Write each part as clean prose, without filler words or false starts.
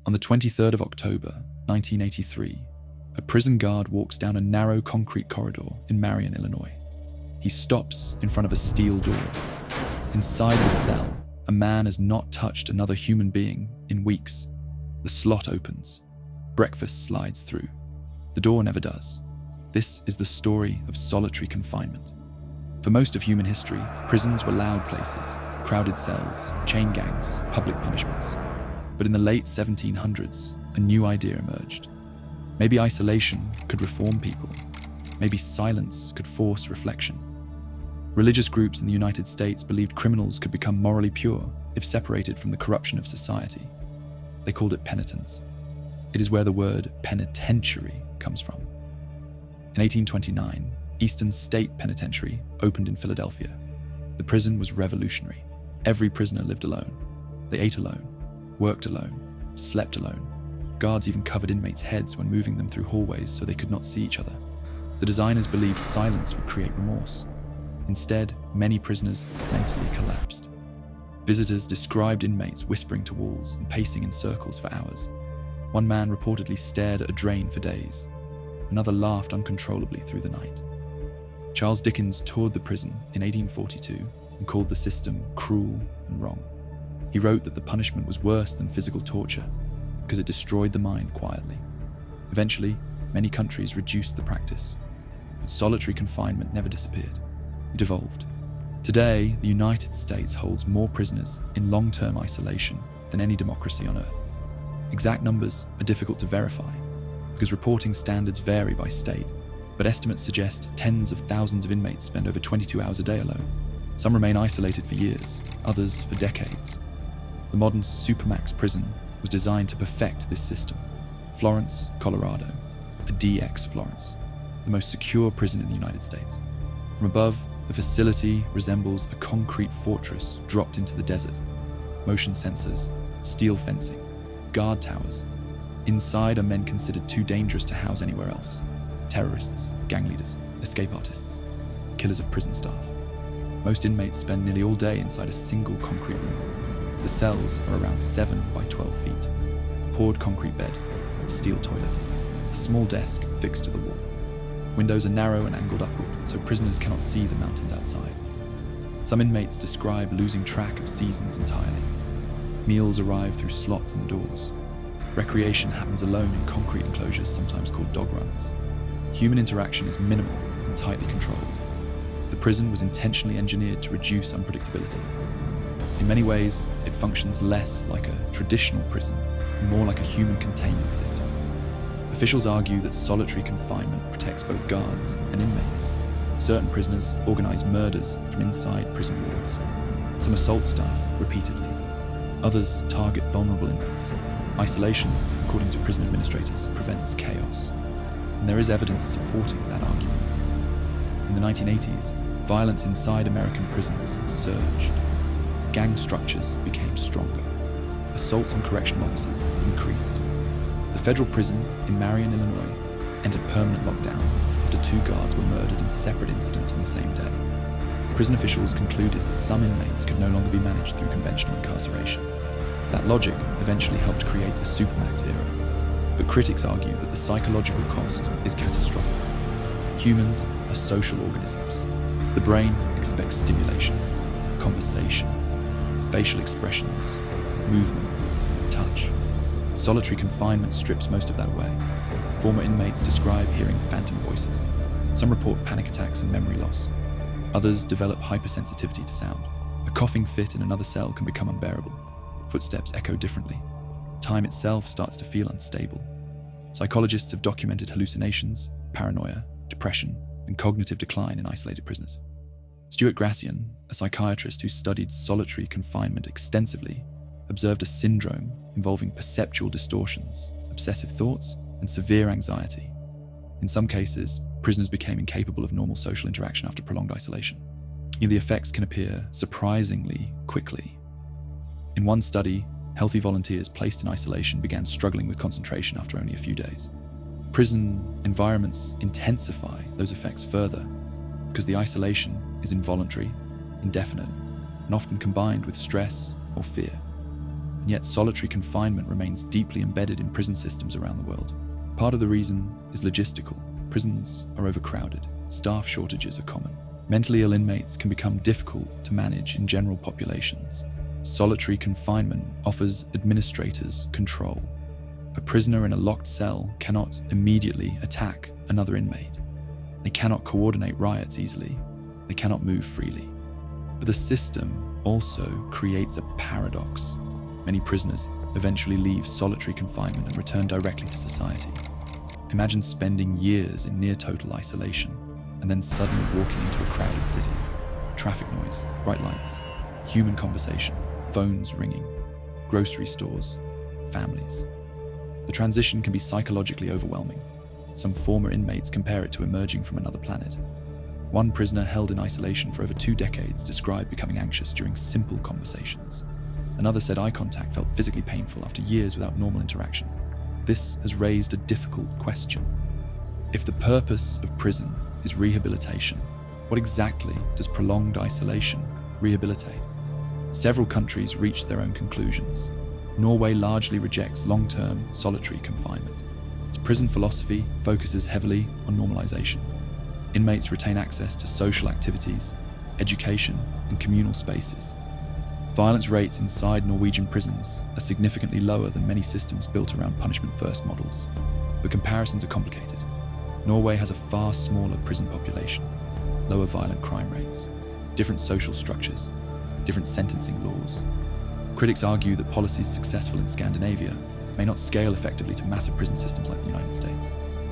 On the 23rd of October, 1983, a prison guard walks down a narrow concrete corridor in Marion, Illinois. He stops in front of a steel door. Inside the cell, a man has not touched another human being in weeks. The slot opens. Breakfast slides through. The door never does. This is the story of solitary confinement. For most of human history, prisons were loud places, crowded cells, chain gangs, public punishments. But in the late 1700s, a new idea emerged. Maybe isolation could reform people. Maybe silence could force reflection. Religious groups in the United States believed criminals could become morally pure if separated from the corruption of society. They called it penitence. It is where the word penitentiary comes from. In 1829, Eastern State Penitentiary opened in Philadelphia. The prison was revolutionary. Every prisoner lived alone. They ate alone, worked alone, slept alone. Guards even covered inmates' heads when moving them through hallways so they could not see each other. The designers believed silence would create remorse. Instead, many prisoners mentally collapsed. Visitors described inmates whispering to walls and pacing in circles for hours. One man reportedly stared at a drain for days. Another laughed uncontrollably through the night. Charles Dickens toured the prison in 1842 and called the system cruel and wrong. He wrote that the punishment was worse than physical torture because it destroyed the mind quietly. Eventually, many countries reduced the practice, but solitary confinement never disappeared. It evolved. Today, the United States holds more prisoners in long-term isolation than any democracy on earth. Exact numbers are difficult to verify because reporting standards vary by state, but estimates suggest tens of thousands of inmates spend over 22 hours a day alone. Some remain isolated for years, others for decades. The modern Supermax prison was designed to perfect this system. Florence, Colorado, a DX Florence, the most secure prison in the United States. From above, the facility resembles a concrete fortress dropped into the desert. Motion sensors, steel fencing, guard towers. Inside are men considered too dangerous to house anywhere else. Terrorists, gang leaders, escape artists, killers of prison staff. Most inmates spend nearly all day inside a single concrete room. The cells are around 7 by 12 feet. A poured concrete bed, a steel toilet, a small desk fixed to the wall. Windows are narrow and angled upward, so prisoners cannot see the mountains outside. Some inmates describe losing track of seasons entirely. Meals arrive through slots in the doors. Recreation happens alone in concrete enclosures, sometimes called dog runs. Human interaction is minimal and tightly controlled. The prison was intentionally engineered to reduce unpredictability. In many ways, it functions less like a traditional prison and more like a human containment system. Officials argue that solitary confinement protects both guards and inmates. Certain prisoners organize murders from inside prison walls. Some assault staff repeatedly. Others target vulnerable inmates. Isolation, according to prison administrators, prevents chaos. And there is evidence supporting that argument. In the 1980s, violence inside American prisons surged. Gang structures became stronger. Assaults on correctional officers increased. The federal prison in Marion, Illinois, entered permanent lockdown after 2 guards were murdered in separate incidents on the same day. Prison officials concluded that some inmates could no longer be managed through conventional incarceration. That logic eventually helped create the Supermax era. But critics argue that the psychological cost is catastrophic. Humans are social organisms. The brain expects stimulation, conversation, facial expressions, movement, touch. Solitary confinement strips most of that away. Former inmates describe hearing phantom voices. Some report panic attacks and memory loss. Others develop hypersensitivity to sound. A coughing fit in another cell can become unbearable. Footsteps echo differently. Time itself starts to feel unstable. Psychologists have documented hallucinations, paranoia, depression, and cognitive decline in isolated prisoners. Stuart Gracian, a psychiatrist who studied solitary confinement extensively, observed a syndrome involving perceptual distortions, obsessive thoughts, and severe anxiety. In some cases, prisoners became incapable of normal social interaction after prolonged isolation. The effects can appear surprisingly quickly. In one study, healthy volunteers placed in isolation began struggling with concentration after only a few days. Prison environments intensify those effects further because the isolation is involuntary, indefinite, and often combined with stress or fear. And yet solitary confinement remains deeply embedded in prison systems around the world. Part of the reason is logistical. Prisons are overcrowded, staff shortages are common. Mentally ill inmates can become difficult to manage in general populations. Solitary confinement offers administrators control. A prisoner in a locked cell cannot immediately attack another inmate. They cannot coordinate riots easily. They cannot move freely. But the system also creates a paradox. Many prisoners eventually leave solitary confinement and return directly to society. Imagine spending years in near-total isolation and then suddenly walking into a crowded city. Traffic noise, bright lights, human conversation, phones ringing, grocery stores, families. The transition can be psychologically overwhelming. Some former inmates compare it to emerging from another planet. One prisoner held in isolation for over 2 decades described becoming anxious during simple conversations. Another said eye contact felt physically painful after years without normal interaction. This has raised a difficult question. If the purpose of prison is rehabilitation, what exactly does prolonged isolation rehabilitate? Several countries reach their own conclusions. Norway largely rejects long-term solitary confinement. Its prison philosophy focuses heavily on normalization. Inmates retain access to social activities, education, and communal spaces. Violence rates inside Norwegian prisons are significantly lower than many systems built around punishment-first models. But comparisons are complicated. Norway has a far smaller prison population, lower violent crime rates, different social structures, different sentencing laws. Critics argue that policies successful in Scandinavia may not scale effectively to massive prison systems like the United States.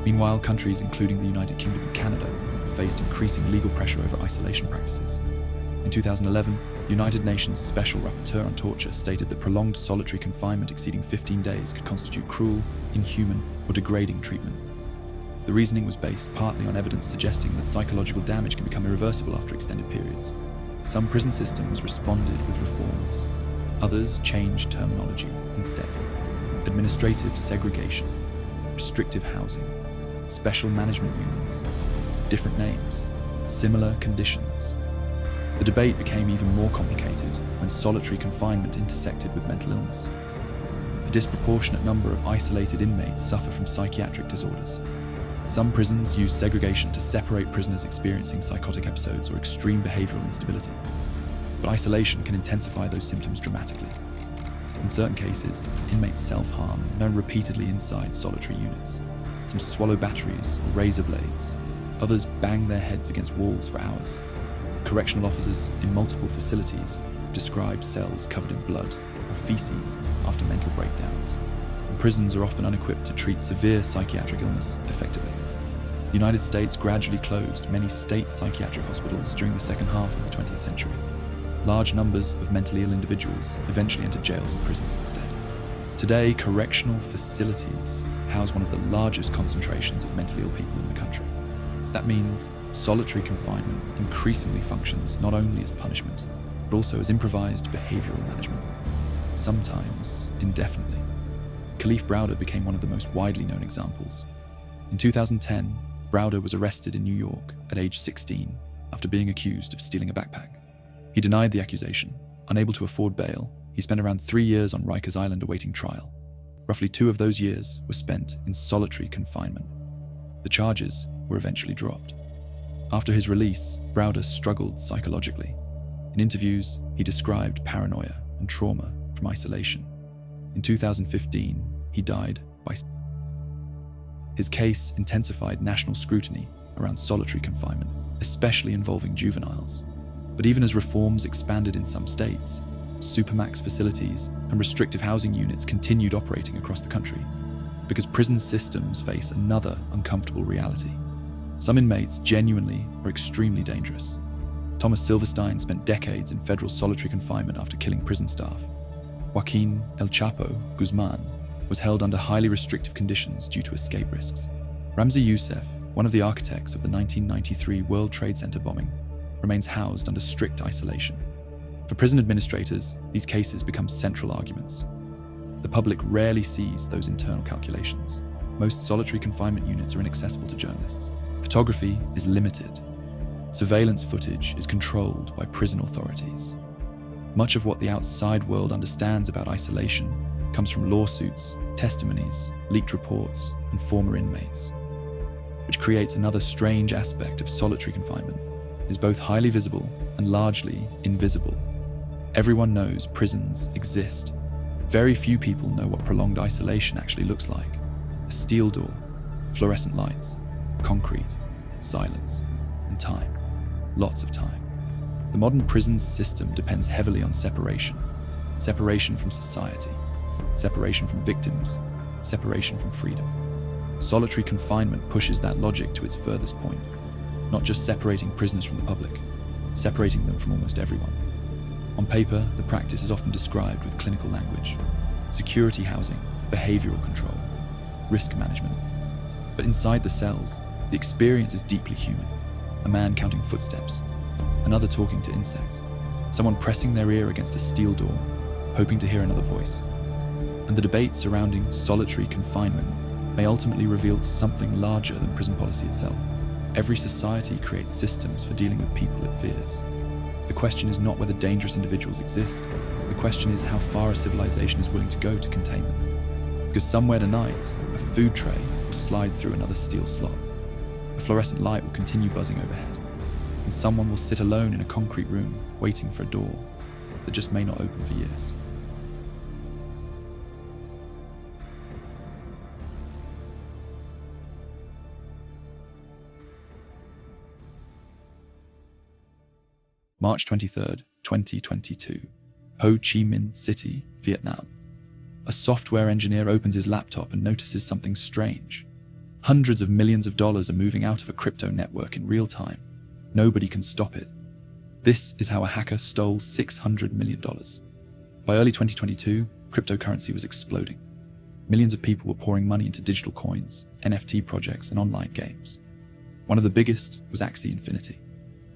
Meanwhile, countries including the United Kingdom and Canada have faced increasing legal pressure over isolation practices. In 2011, the United Nations Special Rapporteur on Torture stated that prolonged solitary confinement exceeding 15 days could constitute cruel, inhuman, or degrading treatment. The reasoning was based partly on evidence suggesting that psychological damage can become irreversible after extended periods. Some prison systems responded with reforms. Others changed terminology instead. Administrative segregation, restrictive housing, special management units, different names, similar conditions. The debate became even more complicated when solitary confinement intersected with mental illness. A disproportionate number of isolated inmates suffer from psychiatric disorders. Some prisons use segregation to separate prisoners experiencing psychotic episodes or extreme behavioral instability. But isolation can intensify those symptoms dramatically. In certain cases, inmates self-harm, known repeatedly inside solitary units. Some swallow batteries or razor blades. Others bang their heads against walls for hours. Correctional officers in multiple facilities describe cells covered in blood or feces after mental breakdowns. And prisons are often unequipped to treat severe psychiatric illness effectively. The United States gradually closed many state psychiatric hospitals during the second half of the 20th century. Large numbers of mentally ill individuals eventually entered jails and prisons instead. Today, correctional facilities house one of the largest concentrations of mentally ill people in the country. That means solitary confinement increasingly functions not only as punishment, but also as improvised behavioral management, sometimes indefinitely. Khalif Browder became one of the most widely known examples. In 2010, Browder was arrested in New York at age 16 after being accused of stealing a backpack. He denied the accusation. Unable to afford bail, he spent around 3 years on Rikers Island awaiting trial. Roughly 2 of those years were spent in solitary confinement. The charges were eventually dropped. After his release, Browder struggled psychologically. In interviews, he described paranoia and trauma from isolation. In 2015, he died by suicide. His case intensified national scrutiny around solitary confinement, especially involving juveniles. But even as reforms expanded in some states, supermax facilities and restrictive housing units continued operating across the country because prison systems face another uncomfortable reality. Some inmates genuinely are extremely dangerous. Thomas Silverstein spent decades in federal solitary confinement after killing prison staff. Joaquin El Chapo Guzman was held under highly restrictive conditions due to escape risks. Ramzi Youssef, one of the architects of the 1993 World Trade Center bombing, remains housed under strict isolation. For prison administrators, these cases become central arguments. The public rarely sees those internal calculations. Most solitary confinement units are inaccessible to journalists. Photography is limited. Surveillance footage is controlled by prison authorities. Much of what the outside world understands about isolation comes from lawsuits, testimonies, leaked reports, and former inmates, which creates another strange aspect of solitary confinement. It is both highly visible and largely invisible. Everyone knows prisons exist. Very few people know what prolonged isolation actually looks like. A steel door, fluorescent lights, concrete, silence, and time. Lots of time. The modern prison system depends heavily on separation. Separation from society. Separation from victims. Separation from freedom. Solitary confinement pushes that logic to its furthest point. Not just separating prisoners from the public, separating them from almost everyone. On paper, the practice is often described with clinical language. Security housing, behavioral control, risk management. But inside the cells, the experience is deeply human. A man counting footsteps, another talking to insects, someone pressing their ear against a steel door, hoping to hear another voice. And the debate surrounding solitary confinement may ultimately reveal something larger than prison policy itself. Every society creates systems for dealing with people it fears. The question is not whether dangerous individuals exist. The question is how far a civilization is willing to go to contain them. Because somewhere tonight, a food tray will slide through another steel slot. A fluorescent light will continue buzzing overhead. And someone will sit alone in a concrete room, waiting for a door that just may not open for years. March 23rd, 2022, Ho Chi Minh City, Vietnam. A software engineer opens his laptop and notices something strange. Hundreds of millions of dollars are moving out of a crypto network in real time. Nobody can stop it. This is how a hacker stole $600 million. By early 2022, cryptocurrency was exploding. Millions of people were pouring money into digital coins, NFT projects, and online games. One of the biggest was Axie Infinity,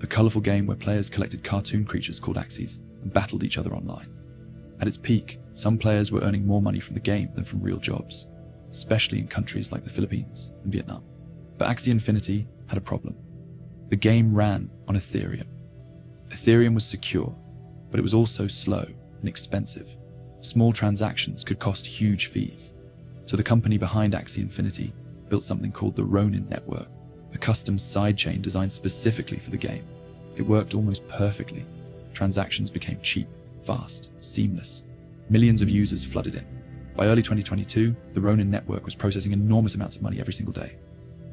a colourful game where players collected cartoon creatures called Axies and battled each other online. At its peak, some players were earning more money from the game than from real jobs, especially in countries like the Philippines and Vietnam. But Axie Infinity had a problem. The game ran on Ethereum. Ethereum was secure, but it was also slow and expensive. Small transactions could cost huge fees. So the company behind Axie Infinity built something called the Ronin network, a custom sidechain designed specifically for the game. It worked almost perfectly. Transactions became cheap, fast, seamless. Millions of users flooded in. By early 2022, the Ronin network was processing enormous amounts of money every single day.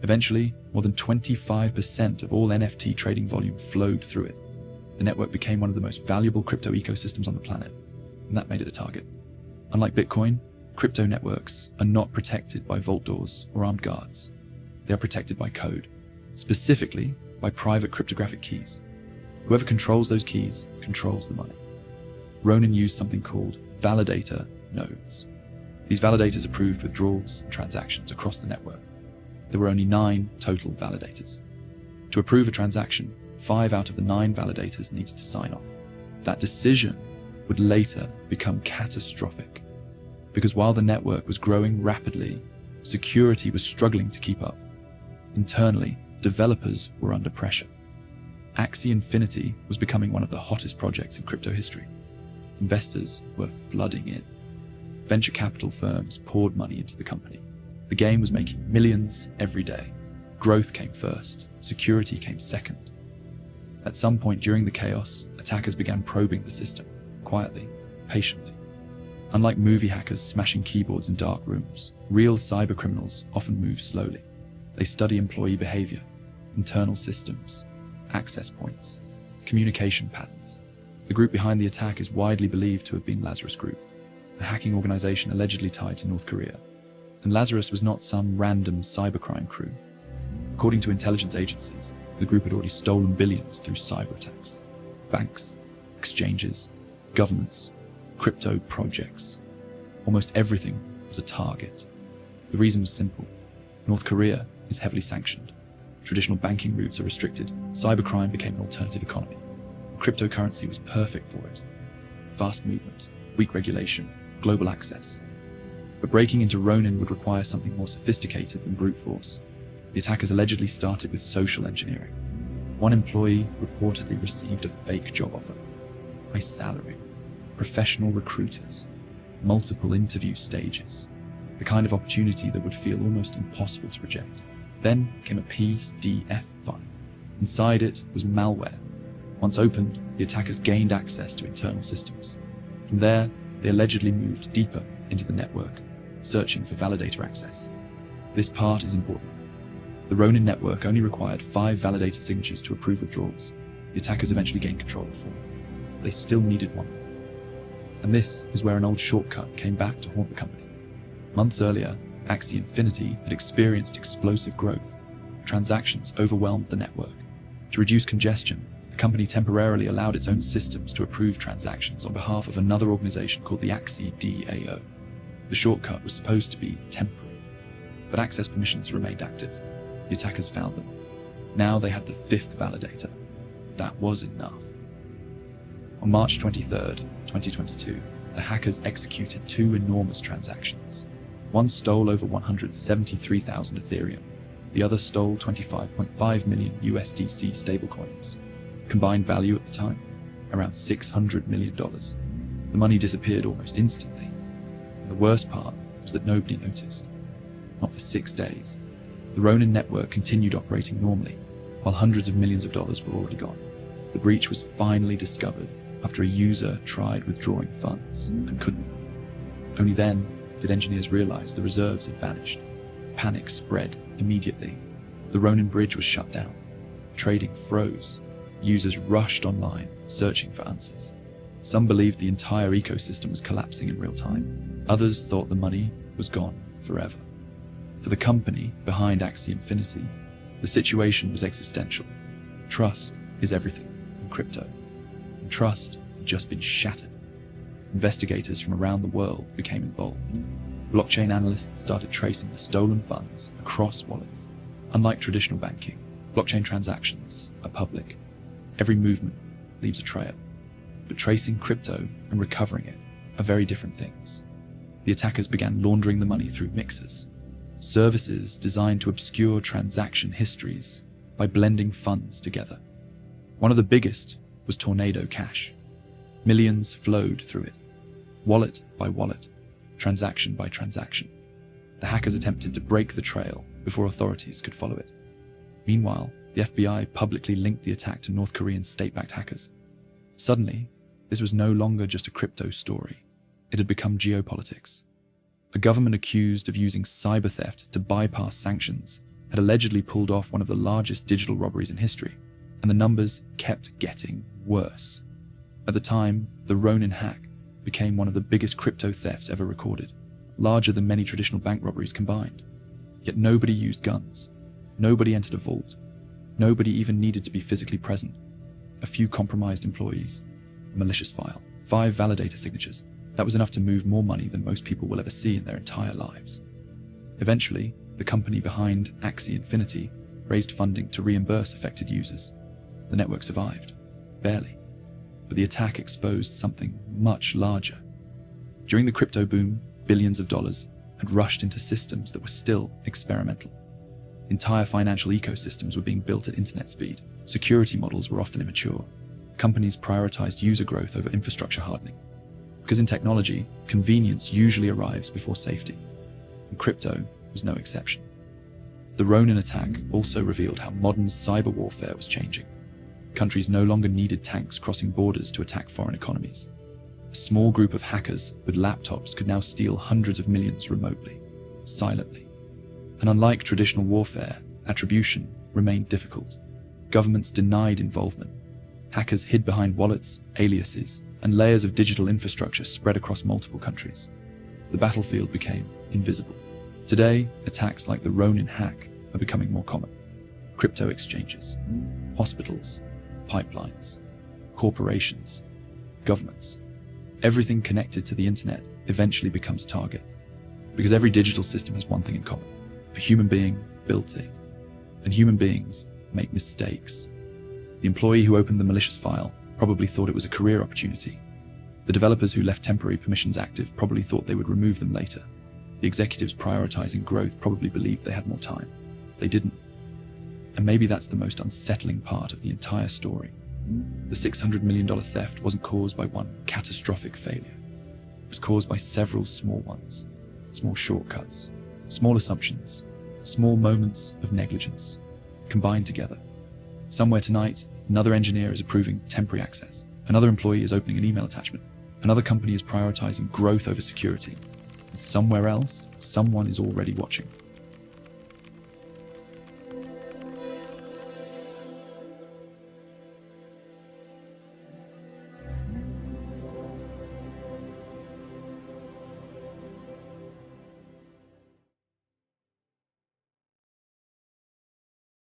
Eventually, more than 25% of all NFT trading volume flowed through it. The network became one of the most valuable crypto ecosystems on the planet, and that made it a target. Unlike Bitcoin, crypto networks are not protected by vault doors or armed guards. They are protected by code, specifically by private cryptographic keys. Whoever controls those keys controls the money. Ronin used something called validator nodes. These validators approved withdrawals and transactions across the network. There were only 9 total validators. To approve a transaction, 5 out of the 9 validators needed to sign off. That decision would later become catastrophic, because while the network was growing rapidly, security was struggling to keep up. Internally, developers were under pressure. Axie Infinity was becoming one of the hottest projects in crypto history. Investors were flooding in. Venture capital firms poured money into the company. The game was making millions every day. Growth came first, security came second. At some point during the chaos, attackers began probing the system, quietly, patiently. Unlike movie hackers smashing keyboards in dark rooms, real cybercriminals often move slowly. They study employee behavior, internal systems, access points, communication patterns. The group behind the attack is widely believed to have been Lazarus Group, a hacking organization allegedly tied to North Korea. And Lazarus was not some random cybercrime crew. According to intelligence agencies, the group had already stolen billions through cyber attacks. Banks, exchanges, governments, crypto projects. Almost everything was a target. The reason was simple. North Korea is heavily sanctioned. Traditional banking routes are restricted. Cybercrime became an alternative economy. Cryptocurrency was perfect for it. Fast movement, weak regulation, global access. But breaking into Ronin would require something more sophisticated than brute force. The attackers allegedly started with social engineering. One employee reportedly received a fake job offer, high salary, professional recruiters, multiple interview stages, the kind of opportunity that would feel almost impossible to reject. Then came a PDF file. Inside it was malware. Once opened, the attackers gained access to internal systems. From there, they allegedly moved deeper into the network, searching for validator access. This part is important. The Ronin network only required 5 validator signatures to approve withdrawals. The attackers eventually gained control of 4. They still needed 1. And this is where an old shortcut came back to haunt the company. Months earlier, Axie Infinity had experienced explosive growth. Transactions overwhelmed the network. To reduce congestion, the company temporarily allowed its own systems to approve transactions on behalf of another organization called the Axie DAO. The shortcut was supposed to be temporary, but access permissions remained active. The attackers found them. Now they had the 5th validator. That was enough. On March 23rd, 2022, the hackers executed 2 enormous transactions. One stole over 173,000 Ethereum. The other stole 25.5 million USDC stablecoins. Combined value at the time, around $600 million. The money disappeared almost instantly. And the worst part was that nobody noticed. Not for 6 days. The Ronin network continued operating normally, while hundreds of millions of dollars were already gone. The breach was finally discovered after a user tried withdrawing funds and couldn't. Only then did engineers realize the reserves had vanished. Panic spread immediately. The Ronin bridge was shut down. Trading froze. Users rushed online, searching for answers. Some believed the entire ecosystem was collapsing in real time. Others thought the money was gone forever. For the company behind Axie Infinity, the situation was existential. Trust is everything in crypto. And trust had just been shattered. Investigators from around the world became involved. Blockchain analysts started tracing the stolen funds across wallets. Unlike traditional banking, blockchain transactions are public. Every movement leaves a trail. But tracing crypto and recovering it are very different things. The attackers began laundering the money through mixers, services designed to obscure transaction histories by blending funds together. One of the biggest was Tornado Cash. Millions flowed through it, wallet by wallet, transaction by transaction. The hackers attempted to break the trail before authorities could follow it. Meanwhile, the FBI publicly linked the attack to North Korean state-backed hackers. Suddenly, this was no longer just a crypto story. It had become geopolitics. A government accused of using cyber theft to bypass sanctions had allegedly pulled off one of the largest digital robberies in history, and the numbers kept getting worse. At the time, the Ronin hack became one of the biggest crypto thefts ever recorded, larger than many traditional bank robberies combined. Yet nobody used guns. Nobody entered a vault. Nobody even needed to be physically present. A few compromised employees, a malicious file, 5 validator signatures. That was enough to move more money than most people will ever see in their entire lives. Eventually, the company behind Axie Infinity raised funding to reimburse affected users. The network survived, barely. But the attack exposed something much larger. During the crypto boom, billions of dollars had rushed into systems that were still experimental. Entire financial ecosystems were being built at internet speed. Security models were often immature. Companies prioritized user growth over infrastructure hardening. Because in technology, convenience usually arrives before safety. And crypto was no exception. The Ronin attack also revealed how modern cyber warfare was changing. Countries no longer needed tanks crossing borders to attack foreign economies. A small group of hackers with laptops could now steal hundreds of millions remotely, silently. And unlike traditional warfare, attribution remained difficult. Governments denied involvement. Hackers hid behind wallets, aliases, and layers of digital infrastructure spread across multiple countries. The battlefield became invisible. Today, attacks like the Ronin hack are becoming more common. Crypto exchanges, hospitals, pipelines, corporations, governments. Everything connected to the internet eventually becomes a target. Because every digital system has one thing in common. A human being built it. And human beings make mistakes. The employee who opened the malicious file probably thought it was a career opportunity. The developers who left temporary permissions active probably thought they would remove them later. The executives prioritizing growth probably believed they had more time. They didn't. And maybe that's the most unsettling part of the entire story. The $600 million theft wasn't caused by one catastrophic failure. It was caused by several small ones, small shortcuts, small assumptions, small moments of negligence, combined together. Somewhere tonight, another engineer is approving temporary access. Another employee is opening an email attachment. Another company is prioritizing growth over security. And somewhere else, someone is already watching.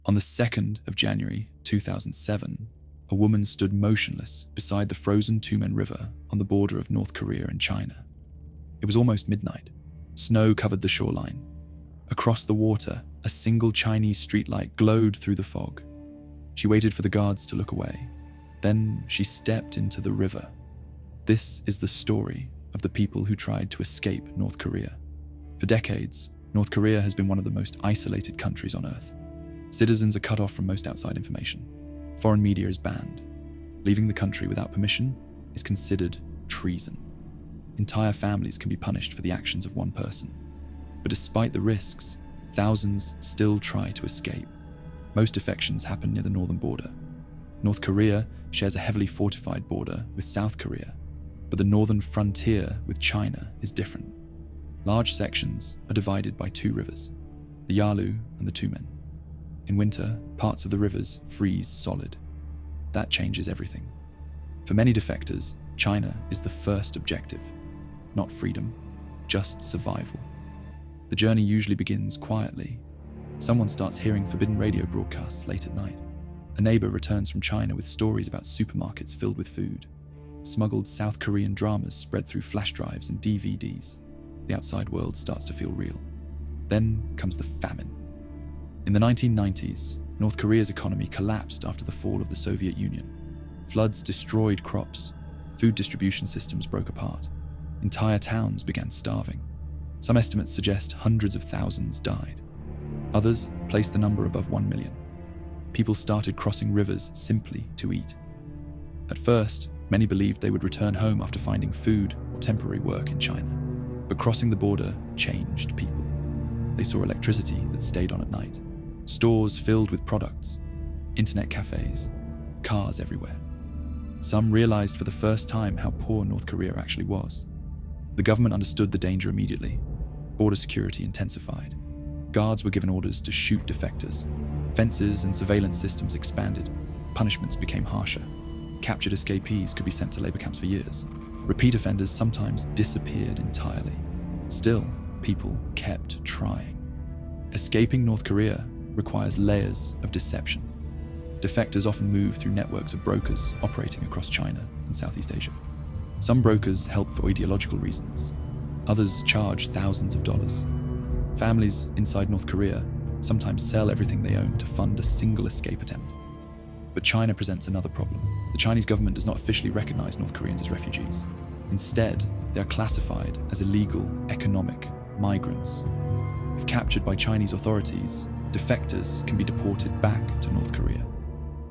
On the 2nd of January 2007, a woman stood motionless beside the frozen Tumen River on the border of North Korea and China. It was almost midnight. Snow covered the shoreline. Across the water, a single Chinese streetlight glowed through the fog. She waited for the guards to look away. Then she stepped into the river. This is the story of the people who tried to escape North Korea. For decades, North Korea has been one of the most isolated countries on Earth. Citizens are cut off from most outside information. Foreign media is banned. Leaving the country without permission is considered treason. Entire families can be punished for the actions of one person. But despite the risks, thousands still try to escape. Most defections happen near the northern border. North Korea shares a heavily fortified border with South Korea, but the northern frontier with China is different. Large sections are divided by two rivers, the Yalu and the Tumen. In winter, parts of the rivers freeze solid. That changes everything. For many defectors, China is the first objective. Not freedom, just survival. The journey usually begins quietly. Someone starts hearing forbidden radio broadcasts late at night. A neighbor returns from China with stories about supermarkets filled with food. Smuggled South Korean dramas spread through flash drives and DVDs. The outside world starts to feel real. Then comes the famine. In the 1990s, North Korea's economy collapsed after the fall of the Soviet Union. Floods destroyed crops. Food distribution systems broke apart. Entire towns began starving. Some estimates suggest hundreds of thousands died. Others place the number above 1 million. People started crossing rivers simply to eat. At first, many believed they would return home after finding food or temporary work in China. But crossing the border changed people. They saw electricity that stayed on at night. Stores filled with products, internet cafes, cars everywhere. Some realized for the first time how poor North Korea actually was. The government understood the danger immediately. Border security intensified. Guards were given orders to shoot defectors. Fences and surveillance systems expanded. Punishments became harsher. Captured escapees could be sent to labor camps for years. Repeat offenders sometimes disappeared entirely. Still, people kept trying. Escaping North Korea requires layers of deception. Defectors often move through networks of brokers operating across China and Southeast Asia. Some brokers help for ideological reasons. Others charge thousands of dollars. Families inside North Korea sometimes sell everything they own to fund a single escape attempt. But China presents another problem. The Chinese government does not officially recognize North Koreans as refugees. Instead, they are classified as illegal economic migrants. If captured by Chinese authorities, defectors can be deported back to North Korea.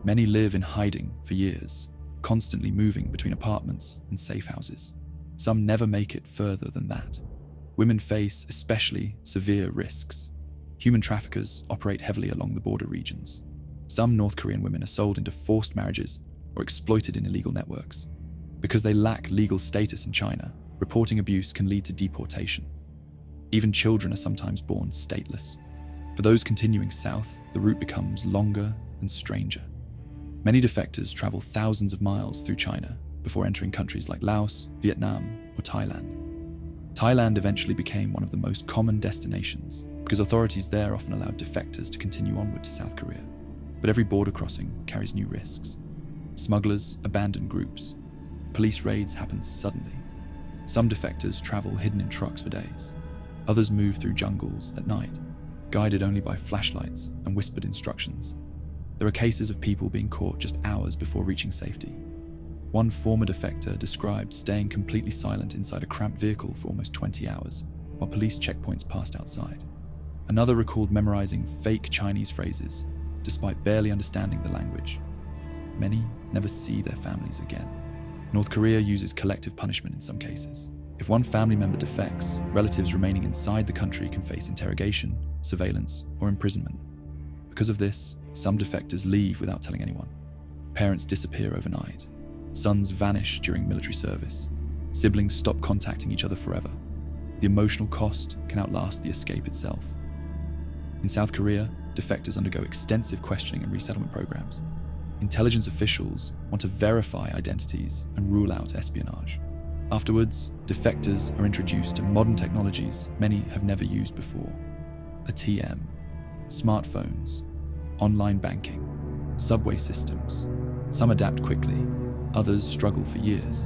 Many live in hiding for years, constantly moving between apartments and safe houses. Some never make it further than that. Women face especially severe risks. Human traffickers operate heavily along the border regions. Some North Korean women are sold into forced marriages or exploited in illegal networks. Because they lack legal status in China, reporting abuse can lead to deportation. Even children are sometimes born stateless. For those continuing south, the route becomes longer and stranger. Many defectors travel thousands of miles through China before entering countries like Laos, Vietnam, or Thailand. Thailand eventually became one of the most common destinations because authorities there often allowed defectors to continue onward to South Korea. But every border crossing carries new risks. Smugglers abandon groups. Police raids happen suddenly. Some defectors travel hidden in trucks for days. Others move through jungles at night, guided only by flashlights and whispered instructions. There are cases of people being caught just hours before reaching safety. One former defector described staying completely silent inside a cramped vehicle for almost 20 hours, while police checkpoints passed outside. Another recalled memorizing fake Chinese phrases, despite barely understanding the language. Many never see their families again. North Korea uses collective punishment in some cases. If one family member defects, relatives remaining inside the country can face interrogation, surveillance, or imprisonment. Because of this, some defectors leave without telling anyone. Parents disappear overnight. Sons vanish during military service. Siblings stop contacting each other forever. The emotional cost can outlast the escape itself. In South Korea, defectors undergo extensive questioning and resettlement programs. Intelligence officials want to verify identities and rule out espionage. Afterwards, defectors are introduced to modern technologies many have never used before. ATM, smartphones, online banking, subway systems. Some adapt quickly, others struggle for years.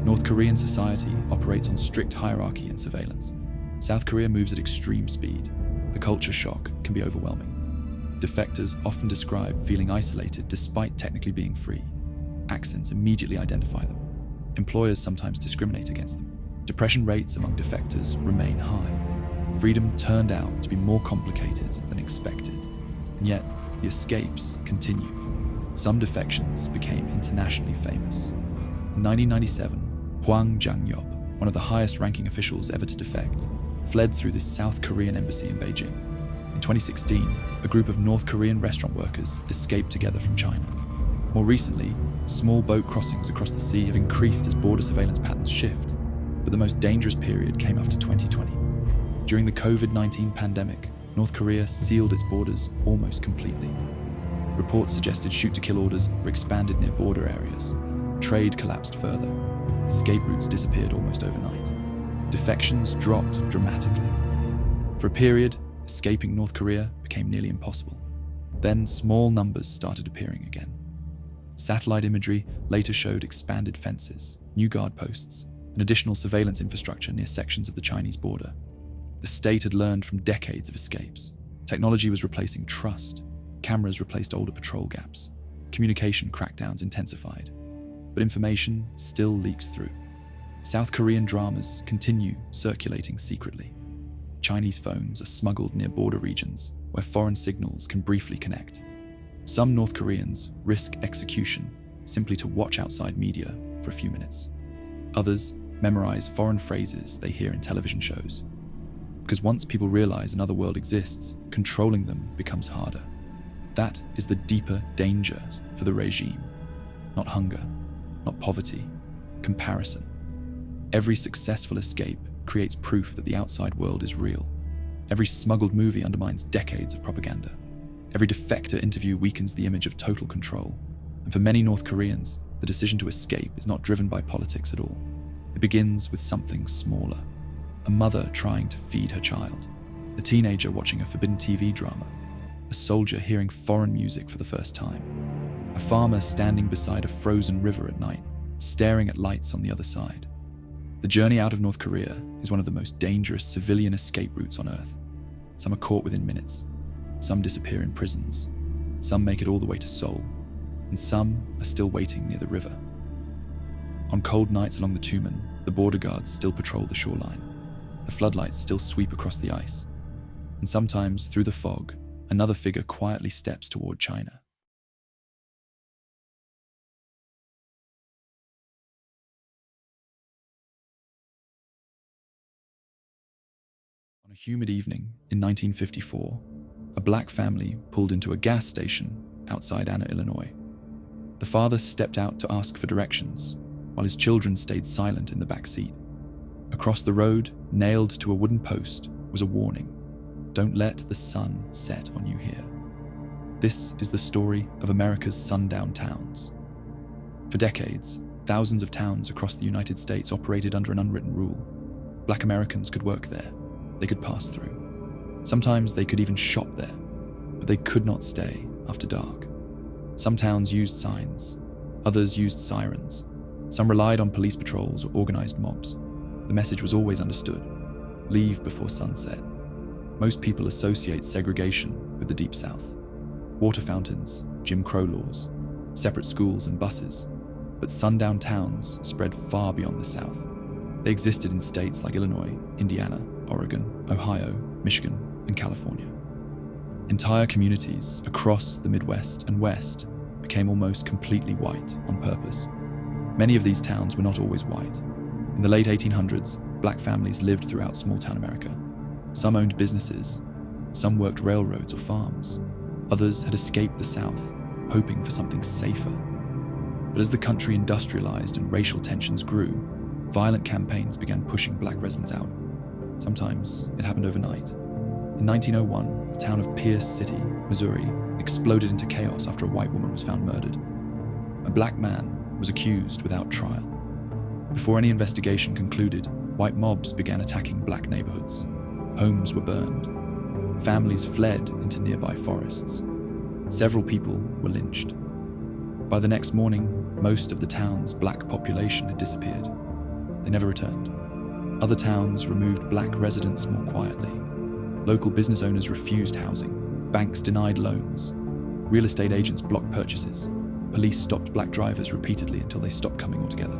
North Korean society operates on strict hierarchy and surveillance. South Korea moves at extreme speed. The culture shock can be overwhelming. Defectors often describe feeling isolated despite technically being free. Accents immediately identify them. Employers sometimes discriminate against them. Depression rates among defectors remain high. Freedom turned out to be more complicated than expected. And yet, the escapes continue. Some defections became internationally famous. In 1997, Hwang Jang-yeop, one of the highest-ranking officials ever to defect, fled through the South Korean embassy in Beijing. In 2016, a group of North Korean restaurant workers escaped together from China. More recently, small boat crossings across the sea have increased as border surveillance patterns shift, but the most dangerous period came after 2020. During the COVID-19 pandemic, North Korea sealed its borders almost completely. Reports suggested shoot-to-kill orders were expanded near border areas. Trade collapsed further. Escape routes disappeared almost overnight. Defections dropped dramatically. For a period, escaping North Korea became nearly impossible. Then small numbers started appearing again. Satellite imagery later showed expanded fences, new guard posts, and additional surveillance infrastructure near sections of the Chinese border. The state had learned from decades of escapes. Technology was replacing trust. Cameras replaced older patrol gaps. Communication crackdowns intensified. But information still leaks through. South Korean dramas continue circulating secretly. Chinese phones are smuggled near border regions where foreign signals can briefly connect. Some North Koreans risk execution simply to watch outside media for a few minutes. Others memorize foreign phrases they hear in television shows. Because once people realize another world exists, controlling them becomes harder. That is the deeper danger for the regime. Not hunger, not poverty, comparison. Every successful escape creates proof that the outside world is real. Every smuggled movie undermines decades of propaganda. Every defector interview weakens the image of total control. And for many North Koreans, the decision to escape is not driven by politics at all. It begins with something smaller. A mother trying to feed her child. A teenager watching a forbidden TV drama. A soldier hearing foreign music for the first time. A farmer standing beside a frozen river at night, staring at lights on the other side. The journey out of North Korea is one of the most dangerous civilian escape routes on Earth. Some are caught within minutes. Some disappear in prisons. Some make it all the way to Seoul. And some are still waiting near the river. On cold nights along the Tumen, the border guards still patrol the shoreline. The floodlights still sweep across the ice. And sometimes, through the fog, another figure quietly steps toward China. On a humid evening in 1954, a black family pulled into a gas station outside Anna, Illinois. The father stepped out to ask for directions, while his children stayed silent in the back seat. Across the road, nailed to a wooden post, was a warning: "Don't let the sun set on you here." This is the story of America's sundown towns. For decades, thousands of towns across the United States operated under an unwritten rule. Black Americans could work there. They could pass through. Sometimes they could even shop there, but they could not stay after dark. Some towns used signs. Others used sirens. Some relied on police patrols or organized mobs. The message was always understood: leave before sunset. Most people associate segregation with the Deep South. Water fountains, Jim Crow laws, separate schools and buses. But sundown towns spread far beyond the South. They existed in states like Illinois, Indiana, Oregon, Ohio, Michigan, and California. Entire communities across the Midwest and West became almost completely white on purpose. Many of these towns were not always white. In the late 1800s, black families lived throughout small-town America. Some owned businesses, some worked railroads or farms. Others had escaped the South, hoping for something safer. But as the country industrialized and racial tensions grew, violent campaigns began pushing black residents out. Sometimes it happened overnight. In 1901, the town of Pierce City, Missouri, exploded into chaos after a white woman was found murdered. A black man was accused without trial. Before any investigation concluded, white mobs began attacking black neighborhoods. Homes were burned. Families fled into nearby forests. Several people were lynched. By the next morning, most of the town's black population had disappeared. They never returned. Other towns removed black residents more quietly. Local business owners refused housing. Banks denied loans. Real estate agents blocked purchases. Police stopped black drivers repeatedly until they stopped coming altogether.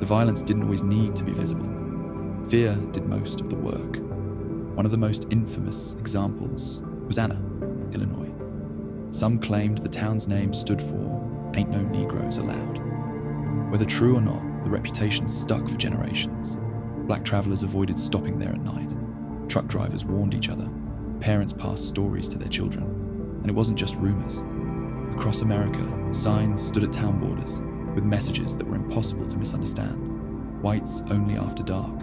The violence didn't always need to be visible. Fear did most of the work. One of the most infamous examples was Anna, Illinois. Some claimed the town's name stood for "Ain't no Negroes Allowed." Whether true or not, the reputation stuck for generations. Black travelers avoided stopping there at night. Truck drivers warned each other. Parents passed stories to their children. And it wasn't just rumors. Across America, signs stood at town borders with messages that were impossible to misunderstand. Whites only after dark.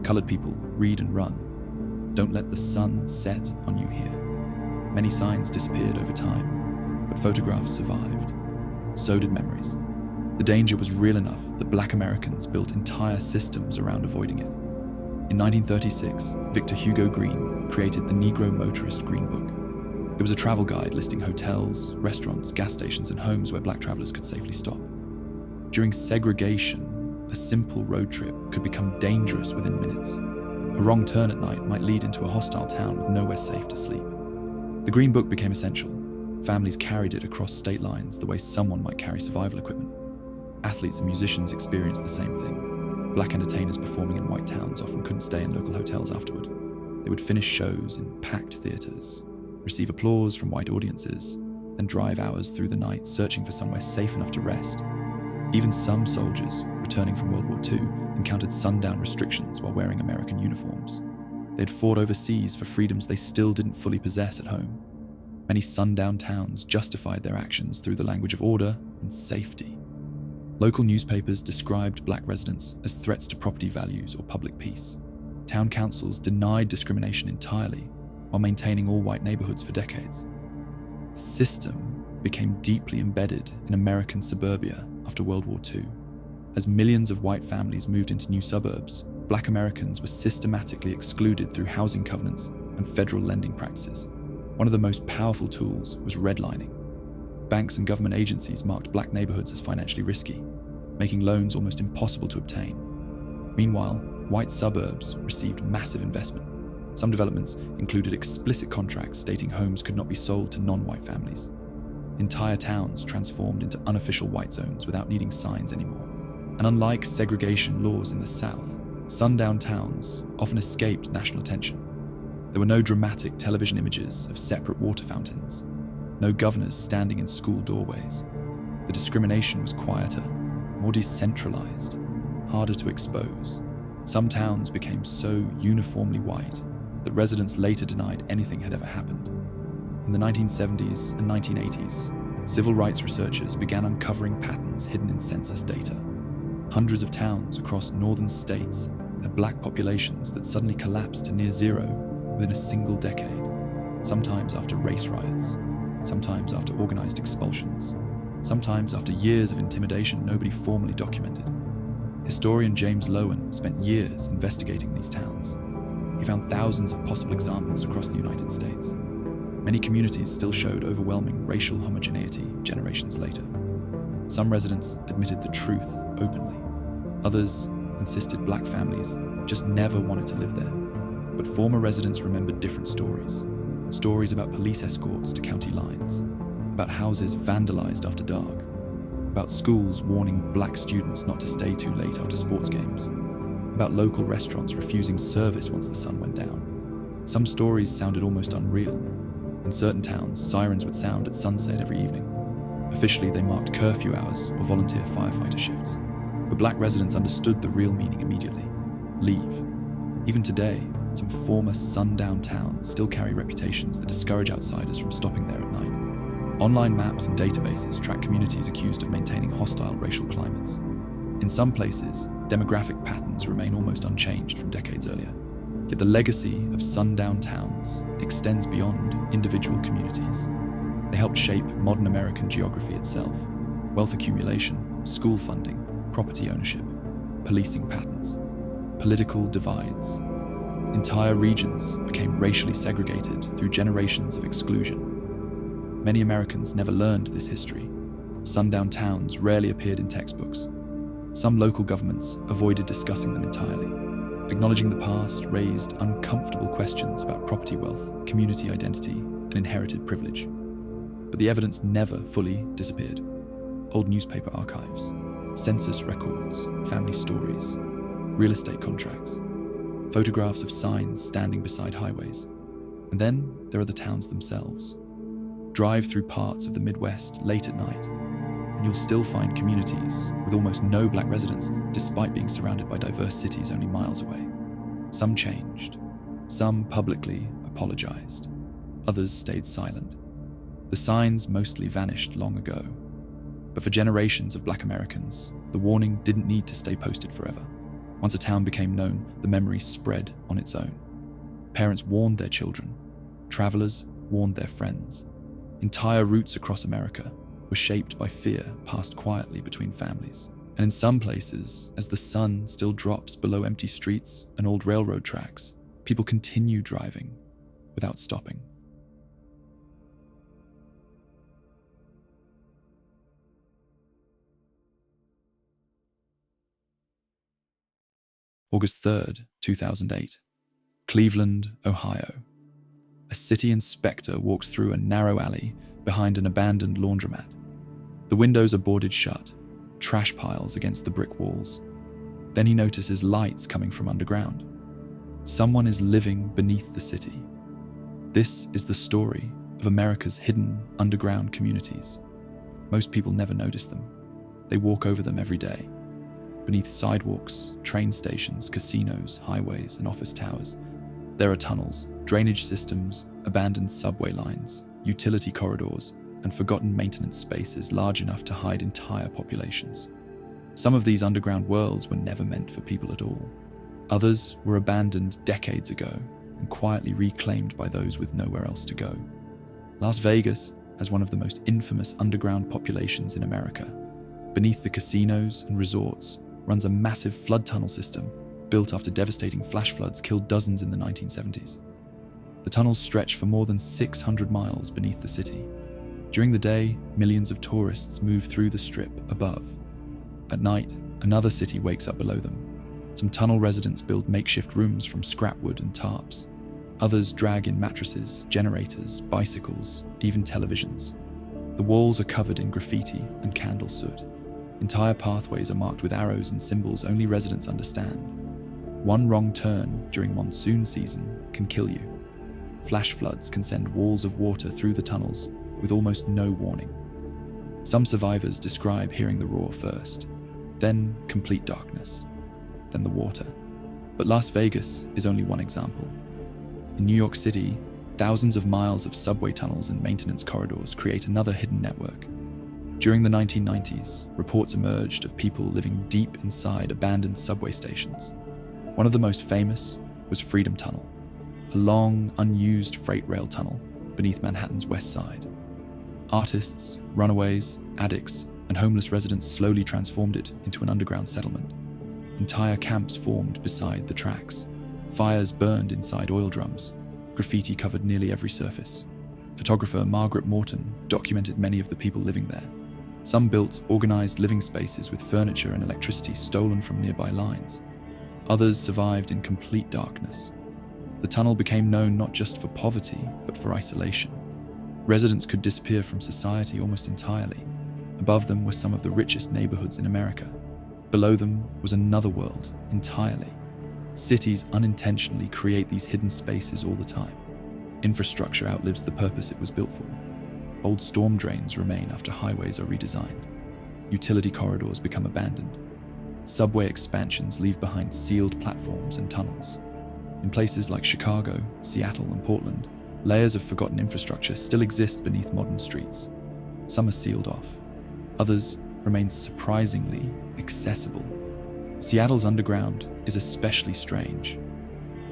Colored people, read and run. Don't let the sun set on you here. Many signs disappeared over time, but photographs survived. So did memories. The danger was real enough that black Americans built entire systems around avoiding it. In 1936, Victor Hugo Green created the Negro Motorist Green Book. It was a travel guide listing hotels, restaurants, gas stations, and homes where black travelers could safely stop. During segregation, a simple road trip could become dangerous within minutes. A wrong turn at night might lead into a hostile town with nowhere safe to sleep. The Green Book became essential. Families carried it across state lines the way someone might carry survival equipment. Athletes and musicians experienced the same thing. Black entertainers performing in white towns often couldn't stay in local hotels afterward. They would finish shows in packed theaters, receive applause from white audiences, then drive hours through the night searching for somewhere safe enough to rest. Even some soldiers, returning from World War II, encountered sundown restrictions while wearing American uniforms. They'd fought overseas for freedoms they still didn't fully possess at home. Many sundown towns justified their actions through the language of order and safety. Local newspapers described black residents as threats to property values or public peace. Town councils denied discrimination entirely while maintaining all white neighborhoods for decades. The system became deeply embedded in American suburbia after World War II. As millions of white families moved into new suburbs, black Americans were systematically excluded through housing covenants and federal lending practices. One of the most powerful tools was redlining. Banks and government agencies marked black neighborhoods as financially risky, making loans almost impossible to obtain. Meanwhile, white suburbs received massive investment. Some developments included explicit contracts stating homes could not be sold to non-white families. Entire towns transformed into unofficial white zones without needing signs anymore. And unlike segregation laws in the South, sundown towns often escaped national attention. There were no dramatic television images of separate water fountains, no governors standing in school doorways. The discrimination was quieter, more decentralized, harder to expose. Some towns became so uniformly white that residents later denied anything had ever happened. In the 1970s and 1980s, civil rights researchers began uncovering patterns hidden in census data. Hundreds of towns across northern states had black populations that suddenly collapsed to near zero within a single decade, sometimes after race riots, sometimes after organized expulsions, sometimes after years of intimidation nobody formally documented. Historian James Lowen spent years investigating these towns. He found thousands of possible examples across the United States. Many communities still showed overwhelming racial homogeneity generations later. Some residents admitted the truth openly. Others insisted black families just never wanted to live there. But former residents remembered different stories. Stories about police escorts to county lines, about houses vandalized after dark, about schools warning black students not to stay too late after sports games, about local restaurants refusing service once the sun went down. Some stories sounded almost unreal. In certain towns, sirens would sound at sunset every evening. Officially, they marked curfew hours or volunteer firefighter shifts. But black residents understood the real meaning immediately: leave. Even today, some former sundown towns still carry reputations that discourage outsiders from stopping there at night. Online maps and databases track communities accused of maintaining hostile racial climates. In some places, demographic patterns remain almost unchanged from decades earlier. Yet the legacy of sundown towns extends beyond individual communities. They helped shape modern American geography itself: wealth accumulation, school funding, property ownership, policing patterns, political divides. Entire regions became racially segregated through generations of exclusion. Many Americans never learned this history. Sundown towns rarely appeared in textbooks. Some local governments avoided discussing them entirely. Acknowledging the past raised uncomfortable questions about property wealth, community identity, and inherited privilege. But the evidence never fully disappeared. Old newspaper archives, census records, family stories, real estate contracts, photographs of signs standing beside highways. And then there are the towns themselves. Drive through parts of the Midwest late at night, and you'll still find communities with almost no black residents, despite being surrounded by diverse cities only miles away. Some changed. Some publicly apologized. Others stayed silent. The signs mostly vanished long ago. But for generations of black Americans, the warning didn't need to stay posted forever. Once a town became known, the memory spread on its own. Parents warned their children. Travelers warned their friends. Entire routes across America were shaped by fear passed quietly between families. And in some places, as the sun still drops below empty streets and old railroad tracks, people continue driving without stopping. August 3rd, 2008. Cleveland, Ohio. A city inspector walks through a narrow alley behind an abandoned laundromat. The windows are boarded shut, trash piles against the brick walls. Then he notices lights coming from underground. Someone is living beneath the city. This is the story of America's hidden underground communities. Most people never notice them. They walk over them every day. Beneath sidewalks, train stations, casinos, highways, and office towers, there are tunnels, drainage systems, abandoned subway lines, utility corridors, and forgotten maintenance spaces large enough to hide entire populations. Some of these underground worlds were never meant for people at all. Others were abandoned decades ago and quietly reclaimed by those with nowhere else to go. Las Vegas has one of the most infamous underground populations in America. Beneath the casinos and resorts runs a massive flood tunnel system built after devastating flash floods killed dozens in the 1970s. The tunnels stretch for more than 600 miles beneath the city. During the day, millions of tourists move through the strip above. At night, another city wakes up below them. Some tunnel residents build makeshift rooms from scrap wood and tarps. Others drag in mattresses, generators, bicycles, even televisions. The walls are covered in graffiti and candle soot. Entire pathways are marked with arrows and symbols only residents understand. One wrong turn during monsoon season can kill you. Flash floods can send walls of water through the tunnels with almost no warning. Some survivors describe hearing the roar first, then complete darkness, then the water. But Las Vegas is only one example. In New York City, thousands of miles of subway tunnels and maintenance corridors create another hidden network. During the 1990s, reports emerged of people living deep inside abandoned subway stations. One of the most famous was Freedom Tunnel, a long, unused freight rail tunnel beneath Manhattan's West Side. Artists, runaways, addicts, and homeless residents slowly transformed it into an underground settlement. Entire camps formed beside the tracks. Fires burned inside oil drums. Graffiti covered nearly every surface. Photographer Margaret Morton documented many of the people living there. Some built organized living spaces with furniture and electricity stolen from nearby lines. Others survived in complete darkness. The tunnel became known not just for poverty, but for isolation. Residents could disappear from society almost entirely. Above them were some of the richest neighborhoods in America. Below them was another world entirely. Cities unintentionally create these hidden spaces all the time. Infrastructure outlives the purpose it was built for. old storm drains remain after highways are redesigned. Utility corridors become abandoned. Subway expansions leave behind sealed platforms and tunnels. In places like Chicago, Seattle, and Portland, layers of forgotten infrastructure still exist beneath modern streets. Some are sealed off. Others remain surprisingly accessible. Seattle's underground is especially strange.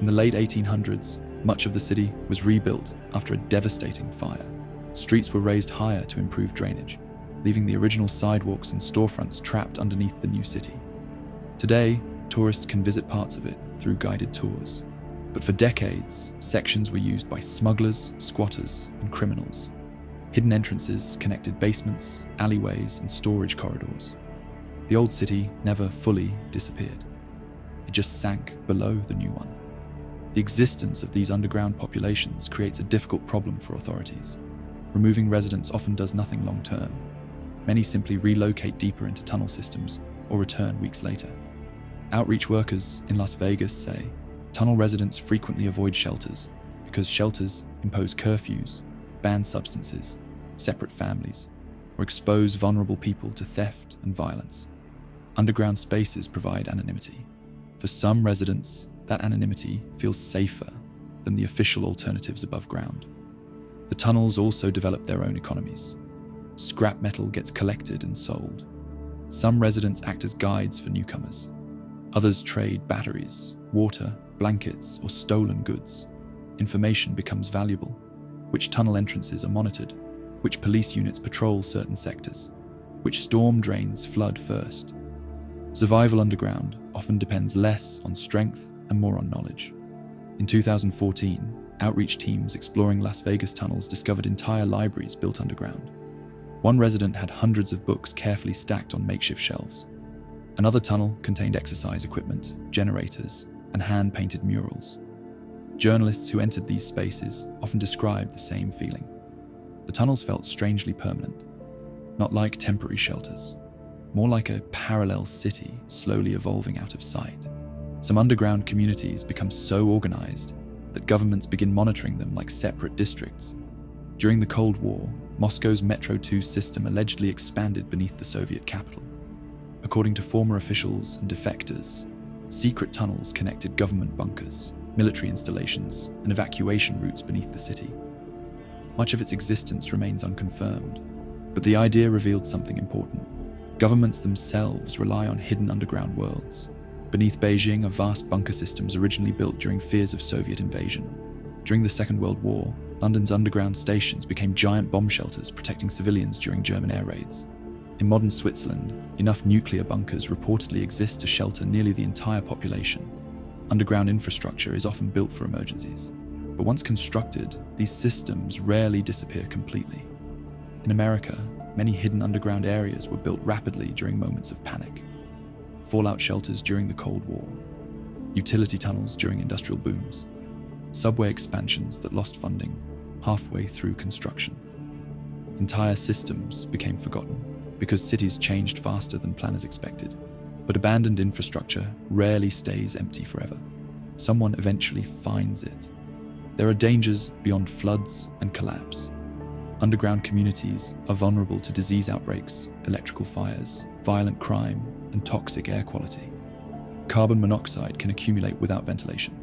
In the late 1800s, much of the city was rebuilt after a devastating fire. Streets were raised higher to improve drainage, leaving the original sidewalks and storefronts trapped underneath the new city. Today, tourists can visit parts of it through guided tours. But for decades, sections were used by smugglers, squatters, and criminals. Hidden entrances connected basements, alleyways, and storage corridors. The old city never fully disappeared. It just sank below the new one. The existence of these underground populations creates a difficult problem for authorities. Removing residents often does nothing long-term. Many simply relocate deeper into tunnel systems or return weeks later. Outreach workers in Las Vegas say tunnel residents frequently avoid shelters because shelters impose curfews, ban substances, separate families, or expose vulnerable people to theft and violence. Underground spaces provide anonymity. For some residents, that anonymity feels safer than the official alternatives above ground. The tunnels also develop their own economies. Scrap metal gets collected and sold. Some residents act as guides for newcomers. Others trade batteries, water, blankets, or stolen goods. Information becomes valuable. Which tunnel entrances are monitored, which police units patrol certain sectors, which storm drains flood first. Survival underground often depends less on strength and more on knowledge. In 2014, outreach teams exploring Las Vegas tunnels discovered entire libraries built underground. One resident had hundreds of books carefully stacked on makeshift shelves. Another tunnel contained exercise equipment, generators, and hand-painted murals. Journalists who entered these spaces often described the same feeling. The tunnels felt strangely permanent, not like temporary shelters, more like a parallel city slowly evolving out of sight. Some underground communities become so organized that governments begin monitoring them like separate districts. During the Cold War, Moscow's Metro 2 system allegedly expanded beneath the Soviet capital. According to former officials and defectors, secret tunnels connected government bunkers, military installations, and evacuation routes beneath the city. Much of its existence remains unconfirmed, but the idea revealed something important. Governments themselves rely on hidden underground worlds. Beneath Beijing are vast bunker systems originally built during fears of Soviet invasion. During the Second World War, London's underground stations became giant bomb shelters protecting civilians during German air raids. In modern Switzerland, enough nuclear bunkers reportedly exist to shelter nearly the entire population. Underground infrastructure is often built for emergencies, but once constructed, these systems rarely disappear completely. In America, many hidden underground areas were built rapidly during moments of panic. Fallout shelters during the Cold War, utility tunnels during industrial booms, subway expansions that lost funding halfway through construction. Entire systems became forgotten because cities changed faster than planners expected. But abandoned infrastructure rarely stays empty forever. Someone eventually finds it. There are dangers beyond floods and collapse. Underground communities are vulnerable to disease outbreaks, electrical fires, violent crime, and toxic air quality. Carbon monoxide can accumulate without ventilation.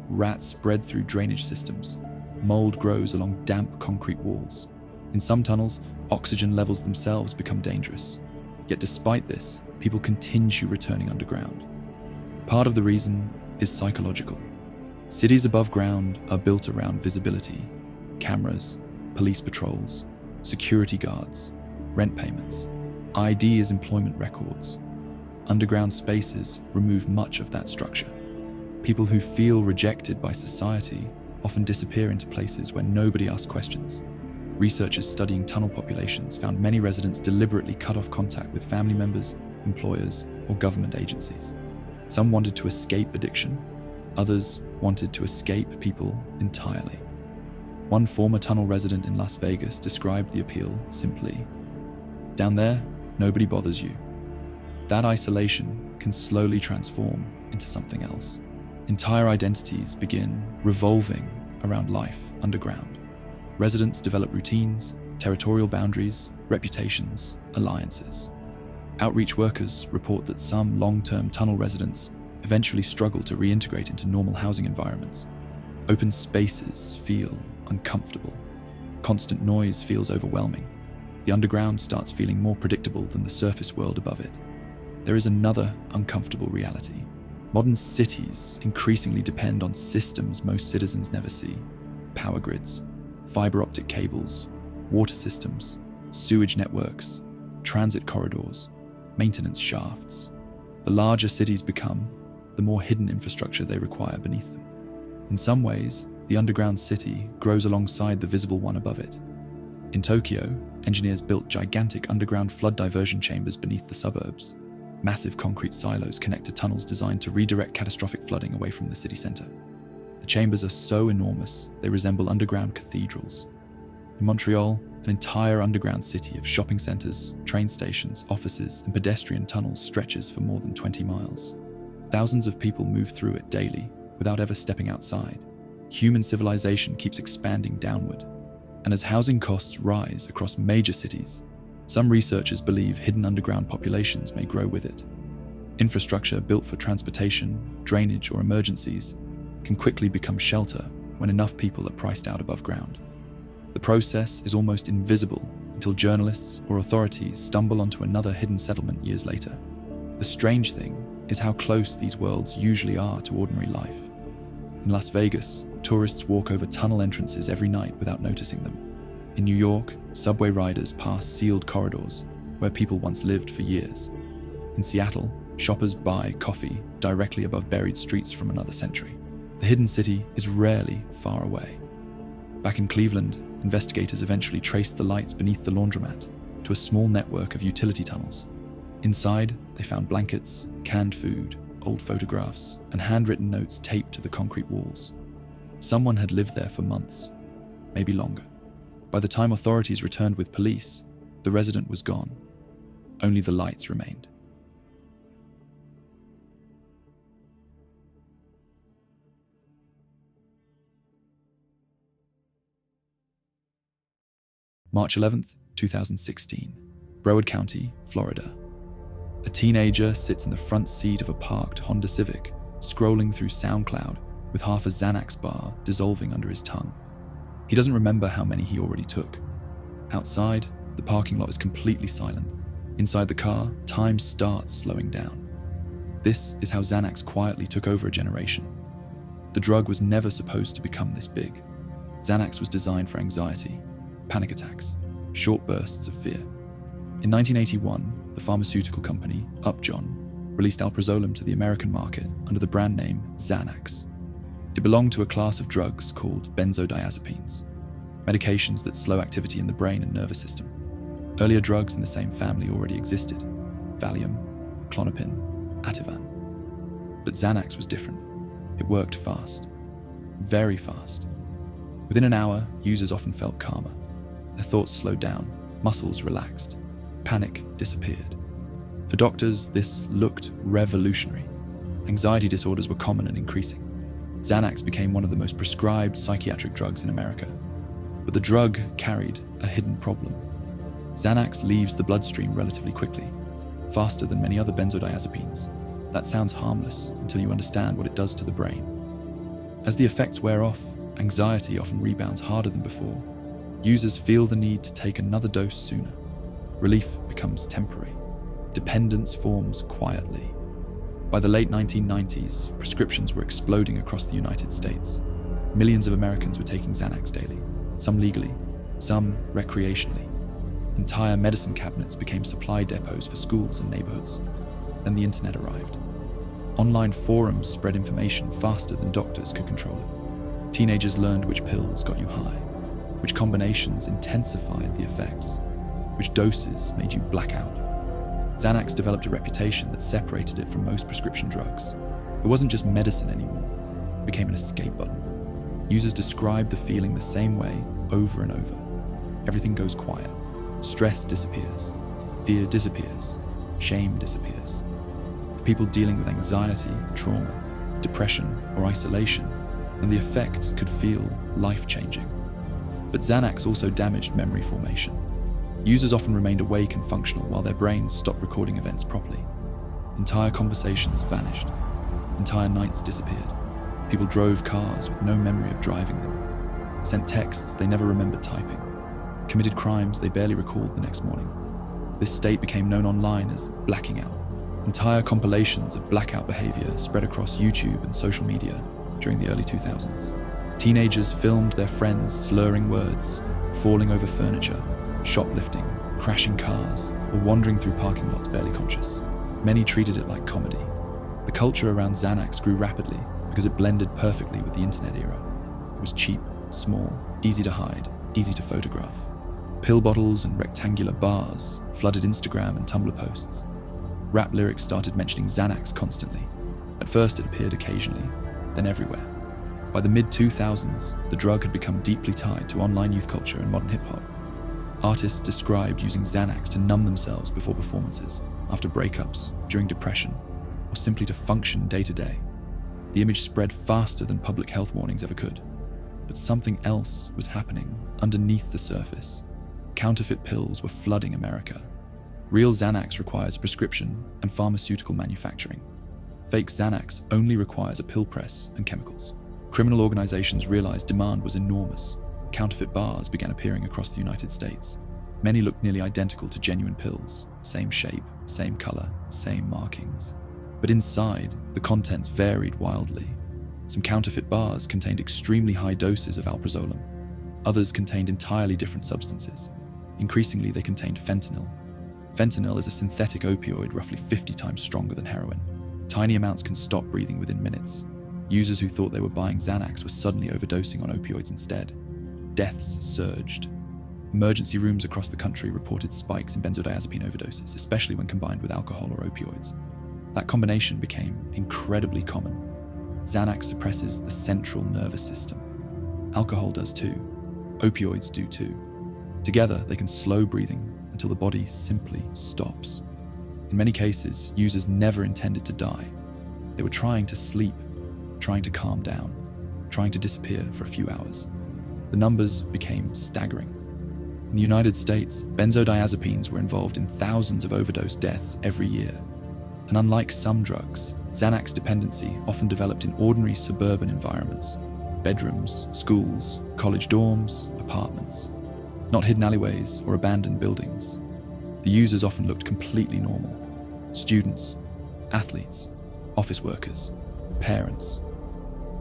Rats spread through drainage systems. Mold grows along damp concrete walls. In some tunnels, oxygen levels themselves become dangerous. Yet despite this, people continue returning underground. Part of the reason is psychological. Cities above ground are built around visibility, cameras, police patrols, security guards, rent payments, ID as employment records. Underground spaces remove much of that structure. People who feel rejected by society often disappear into places where nobody asks questions. Researchers studying tunnel populations found many residents deliberately cut off contact with family members, employers, or government agencies. Some wanted to escape addiction, others wanted to escape people entirely. One former tunnel resident in Las Vegas described the appeal simply, "Down there, nobody bothers you." That isolation can slowly transform into something else. Entire identities begin revolving around life underground. Residents develop routines, territorial boundaries, reputations, alliances. Outreach workers report that some long-term tunnel residents eventually struggle to reintegrate into normal housing environments. Open spaces feel uncomfortable. Constant noise feels overwhelming. The underground starts feeling more predictable than the surface world above it. There is another uncomfortable reality. Modern cities increasingly depend on systems most citizens never see. Power grids, fiber optic cables, water systems, sewage networks, transit corridors, maintenance shafts. The larger cities become, the more hidden infrastructure they require beneath them. In some ways, the underground city grows alongside the visible one above it. In Tokyo, engineers built gigantic underground flood diversion chambers beneath the suburbs. Massive concrete silos connect to tunnels designed to redirect catastrophic flooding away from the city centre. The chambers are so enormous, they resemble underground cathedrals. In Montreal, an entire underground city of shopping centres, train stations, offices, and pedestrian tunnels stretches for more than 20 miles. Thousands of people move through it daily without ever stepping outside. Human civilization keeps expanding downward. And as housing costs rise across major cities, some researchers believe hidden underground populations may grow with it. Infrastructure built for transportation, drainage, or emergencies can quickly become shelter when enough people are priced out above ground. The process is almost invisible until journalists or authorities stumble onto another hidden settlement years later. The strange thing is how close these worlds usually are to ordinary life. In Las Vegas, tourists walk over tunnel entrances every night without noticing them. In New York, subway riders pass sealed corridors where people once lived for years. In Seattle, shoppers buy coffee directly above buried streets from another century. The hidden city is rarely far away. Back in Cleveland, investigators eventually traced the lights beneath the laundromat to a small network of utility tunnels. Inside, they found blankets, canned food, old photographs, and handwritten notes taped to the concrete walls. Someone had lived there for months, maybe longer. By the time authorities returned with police, the resident was gone. Only the lights remained. March 11th, 2016, Broward County, Florida. A teenager sits in the front seat of a parked Honda Civic, scrolling through SoundCloud with half a Xanax bar dissolving under his tongue. He doesn't remember how many he already took. Outside, the parking lot is completely silent. Inside the car, time starts slowing down. This is how Xanax quietly took over a generation. The drug was never supposed to become this big. Xanax was designed for anxiety, panic attacks, short bursts of fear. In 1981, the pharmaceutical company Upjohn released alprazolam to the American market under the brand name Xanax. It belonged to a class of drugs called benzodiazepines, medications that slow activity in the brain and nervous system. Earlier drugs in the same family already existed: Valium, Klonopin, Ativan. But Xanax was different. It worked fast, very fast. Within an hour, users often felt calmer. Their thoughts slowed down, muscles relaxed, panic disappeared. For doctors, this looked revolutionary. Anxiety disorders were common and increasing. Xanax became one of the most prescribed psychiatric drugs in America. But the drug carried a hidden problem. Xanax leaves the bloodstream relatively quickly, faster than many other benzodiazepines. That sounds harmless until you understand what it does to the brain. As the effects wear off, anxiety often rebounds harder than before. Users feel the need to take another dose sooner. Relief becomes temporary. Dependence forms quietly. By the late 1990s, prescriptions were exploding across the United States. Millions of Americans were taking Xanax daily, some legally, some recreationally. Entire medicine cabinets became supply depots for schools and neighborhoods. Then the internet arrived. Online forums spread information faster than doctors could control it. Teenagers learned which pills got you high, which combinations intensified the effects, which doses made you black out. Xanax developed a reputation that separated it from most prescription drugs. It wasn't just medicine anymore. It became an escape button. Users described the feeling the same way over and over. Everything goes quiet. Stress disappears. Fear disappears. Shame disappears. For people dealing with anxiety, trauma, depression, or isolation, and the effect could feel life-changing. But Xanax also damaged memory formation. Users often remained awake and functional while their brains stopped recording events properly. Entire conversations vanished. Entire nights disappeared. People drove cars with no memory of driving them, sent texts they never remembered typing, committed crimes they barely recalled the next morning. This state became known online as blacking out. Entire compilations of blackout behavior spread across YouTube and social media during the early 2000s. Teenagers filmed their friends slurring words, falling over furniture, shoplifting, crashing cars, or wandering through parking lots barely conscious. Many treated it like comedy. The culture around Xanax grew rapidly because it blended perfectly with the internet era. It was cheap, small, easy to hide, easy to photograph. Pill bottles and rectangular bars flooded Instagram and Tumblr posts. Rap lyrics started mentioning Xanax constantly. At first it appeared occasionally, then everywhere. By the mid-2000s, the drug had become deeply tied to online youth culture and modern hip-hop. Artists described using Xanax to numb themselves before performances, after breakups, during depression, or simply to function day to day. The image spread faster than public health warnings ever could. But something else was happening underneath the surface. Counterfeit pills were flooding America. Real Xanax requires a prescription and pharmaceutical manufacturing. Fake Xanax only requires a pill press and chemicals. Criminal organizations realized demand was enormous. Counterfeit bars began appearing across the United States. Many looked nearly identical to genuine pills, same shape, same color, same markings. But inside, the contents varied wildly. Some counterfeit bars contained extremely high doses of alprazolam. Others contained entirely different substances. Increasingly, they contained fentanyl. Fentanyl is a synthetic opioid roughly 50 times stronger than heroin. Tiny amounts can stop breathing within minutes. Users who thought they were buying Xanax were suddenly overdosing on opioids instead. Deaths surged. Emergency rooms across the country reported spikes in benzodiazepine overdoses, especially when combined with alcohol or opioids. That combination became incredibly common. Xanax suppresses the central nervous system. Alcohol does too. Opioids do too. Together, they can slow breathing until the body simply stops. In many cases, users never intended to die. They were trying to sleep, trying to calm down, trying to disappear for a few hours. The numbers became staggering. In the United States, benzodiazepines were involved in thousands of overdose deaths every year. And unlike some drugs, Xanax dependency often developed in ordinary suburban environments: bedrooms, schools, college dorms, apartments. Not hidden alleyways or abandoned buildings. The users often looked completely normal. Students, athletes, office workers, parents.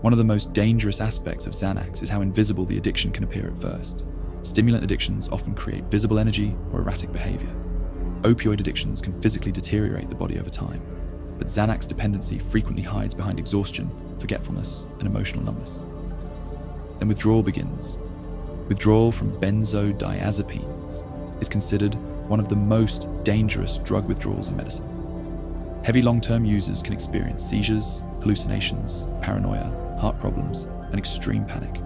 One of the most dangerous aspects of Xanax is how invisible the addiction can appear at first. Stimulant addictions often create visible energy or erratic behavior. Opioid addictions can physically deteriorate the body over time, but Xanax dependency frequently hides behind exhaustion, forgetfulness, and emotional numbness. Then withdrawal begins. Withdrawal from benzodiazepines is considered one of the most dangerous drug withdrawals in medicine. Heavy long-term users can experience seizures, hallucinations, paranoia, heart problems, and extreme panic.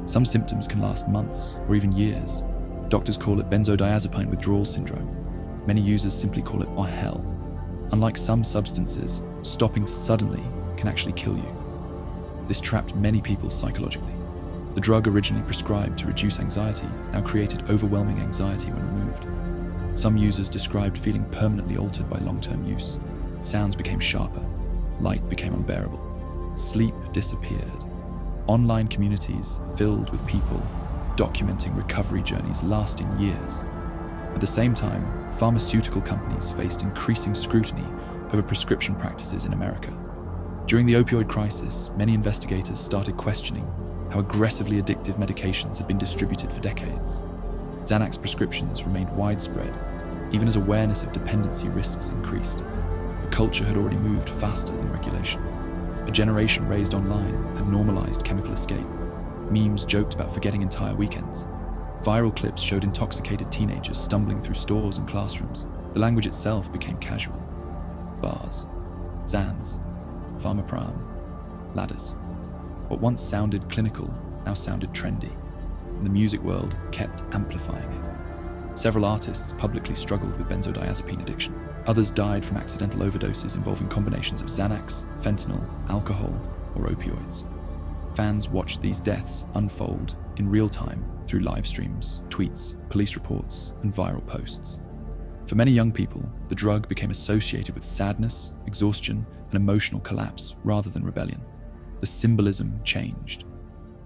Some symptoms can last months or even years. Doctors call it benzodiazepine withdrawal syndrome. Many users simply call it hell. Unlike some substances, stopping suddenly can actually kill you. This trapped many people psychologically. The drug originally prescribed to reduce anxiety now created overwhelming anxiety when removed. Some users described feeling permanently altered by long-term use. Sounds became sharper. Light became unbearable. Sleep disappeared. Online communities filled with people documenting recovery journeys lasting years. At the same time, pharmaceutical companies faced increasing scrutiny over prescription practices in America. During the opioid crisis, many investigators started questioning how aggressively addictive medications had been distributed for decades. Xanax prescriptions remained widespread, even as awareness of dependency risks increased. But culture had already moved faster than regulation. A generation raised online had normalized chemical escape. Memes joked about forgetting entire weekends. Viral clips showed intoxicated teenagers stumbling through stores and classrooms. The language itself became casual. Bars, Xans, Pharmapram, ladders. What once sounded clinical now sounded trendy, and the music world kept amplifying it. Several artists publicly struggled with benzodiazepine addiction. Others died from accidental overdoses involving combinations of Xanax, fentanyl, alcohol, or opioids. Fans watched these deaths unfold in real time through live streams, tweets, police reports, and viral posts. For many young people, the drug became associated with sadness, exhaustion, and emotional collapse rather than rebellion. The symbolism changed.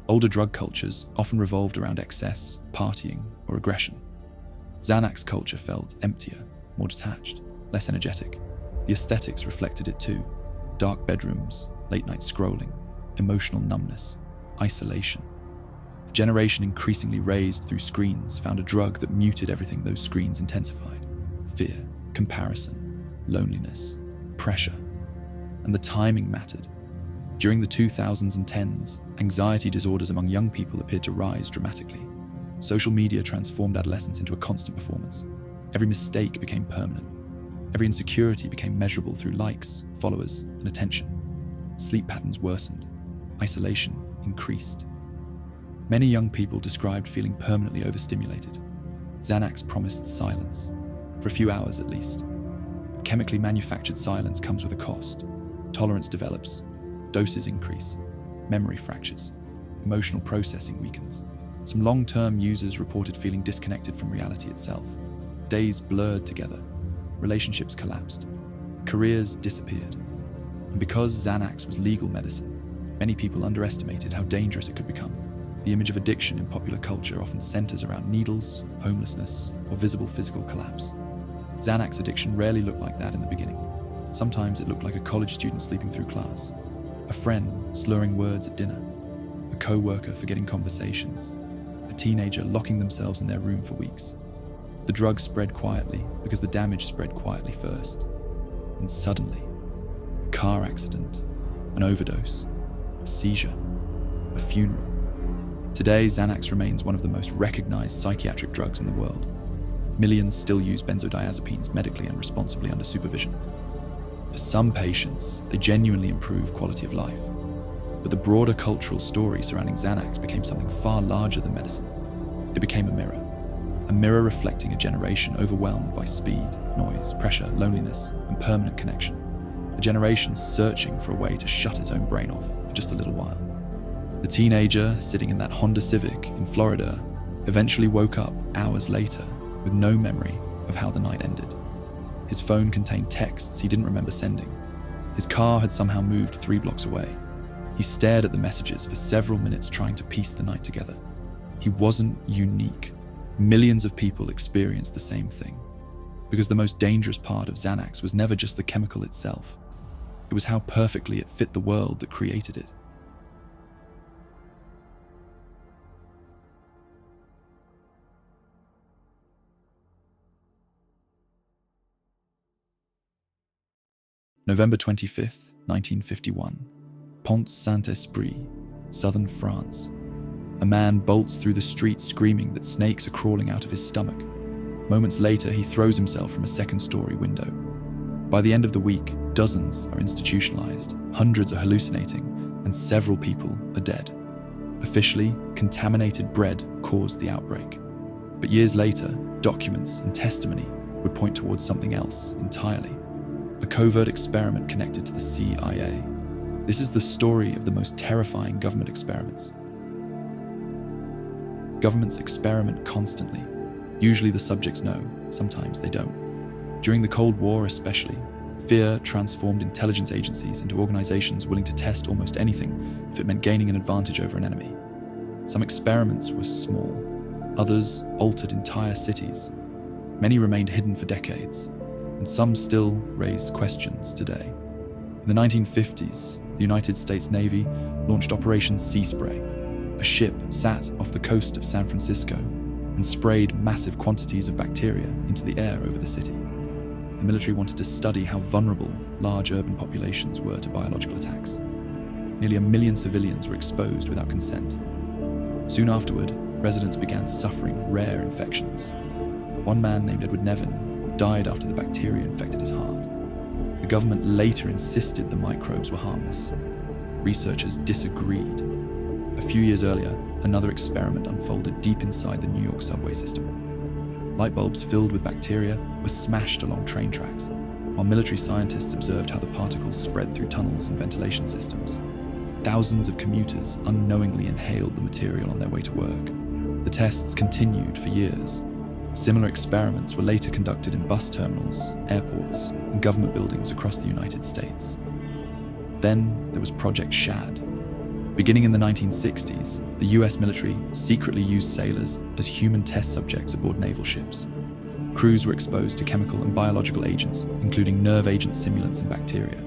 Older drug cultures often revolved around excess, partying, or aggression. Xanax culture felt emptier, more detached, less energetic. The aesthetics reflected it too. Dark bedrooms, late-night scrolling, emotional numbness, isolation. A generation increasingly raised through screens found a drug that muted everything those screens intensified. Fear, comparison, loneliness, pressure. And the timing mattered. During the 2000s and 10s, anxiety disorders among young people appeared to rise dramatically. Social media transformed adolescence into a constant performance. Every mistake became permanent. Every insecurity became measurable through likes, followers, and attention. Sleep patterns worsened. Isolation increased. Many young people described feeling permanently overstimulated. Xanax promised silence, for a few hours at least. Chemically manufactured silence comes with a cost. Tolerance develops, doses increase, memory fractures, emotional processing weakens. Some long-term users reported feeling disconnected from reality itself. Days blurred together, relationships collapsed, careers disappeared. And because Xanax was legal medicine, many people underestimated how dangerous it could become. The image of addiction in popular culture often centers around needles, homelessness, or visible physical collapse. Xanax addiction rarely looked like that in the beginning. Sometimes it looked like a college student sleeping through class, a friend slurring words at dinner, a co-worker forgetting conversations, a teenager locking themselves in their room for weeks. The drug spread quietly because the damage spread quietly first. And suddenly, a car accident, an overdose, a seizure, a funeral. Today, Xanax remains one of the most recognized psychiatric drugs in the world. Millions still use benzodiazepines medically and responsibly under supervision. For some patients, they genuinely improve quality of life. But the broader cultural story surrounding Xanax became something far larger than medicine. It became a mirror reflecting a generation overwhelmed by speed, noise, pressure, loneliness, and permanent connection. A generation searching for a way to shut its own brain off for just a little while. The teenager sitting in that Honda Civic in Florida eventually woke up hours later with no memory of how the night ended. His phone contained texts he didn't remember sending. His car had somehow moved 3 blocks away. He stared at the messages for several minutes trying to piece the night together. He wasn't unique. Millions of people experienced the same thing. Because the most dangerous part of Xanax was never just the chemical itself. It was how perfectly it fit the world that created it. November 25th, 1951. Pont Saint-Esprit, southern France. A man bolts through the streets screaming that snakes are crawling out of his stomach. Moments later, he throws himself from a second-story window. By the end of the week, dozens are institutionalized, hundreds are hallucinating, and several people are dead. Officially, contaminated bread caused the outbreak. But years later, documents and testimony would point towards something else entirely. A covert experiment connected to the CIA. This is the story of the most terrifying government experiments. Governments experiment constantly. Usually the subjects know, sometimes they don't. During the Cold War especially, fear transformed intelligence agencies into organizations willing to test almost anything if it meant gaining an advantage over an enemy. Some experiments were small, others altered entire cities. Many remained hidden for decades, and some still raise questions today. In the 1950s, the United States Navy launched Operation Sea Spray. A ship sat off the coast of San Francisco and sprayed massive quantities of bacteria into the air over the city. The military wanted to study how vulnerable large urban populations were to biological attacks. Nearly 1 million civilians were exposed without consent. Soon afterward, residents began suffering rare infections. One man named Edward Nevin died after the bacteria infected his heart. The government later insisted the microbes were harmless. Researchers disagreed. A few years earlier, another experiment unfolded deep inside the New York subway system. Light bulbs filled with bacteria were smashed along train tracks, while military scientists observed how the particles spread through tunnels and ventilation systems. Thousands of commuters unknowingly inhaled the material on their way to work. The tests continued for years. Similar experiments were later conducted in bus terminals, airports, and government buildings across the United States. Then there was Project Shad. Beginning in the 1960s, the US military secretly used sailors as human test subjects aboard naval ships. Crews were exposed to chemical and biological agents, including nerve agent simulants and bacteria.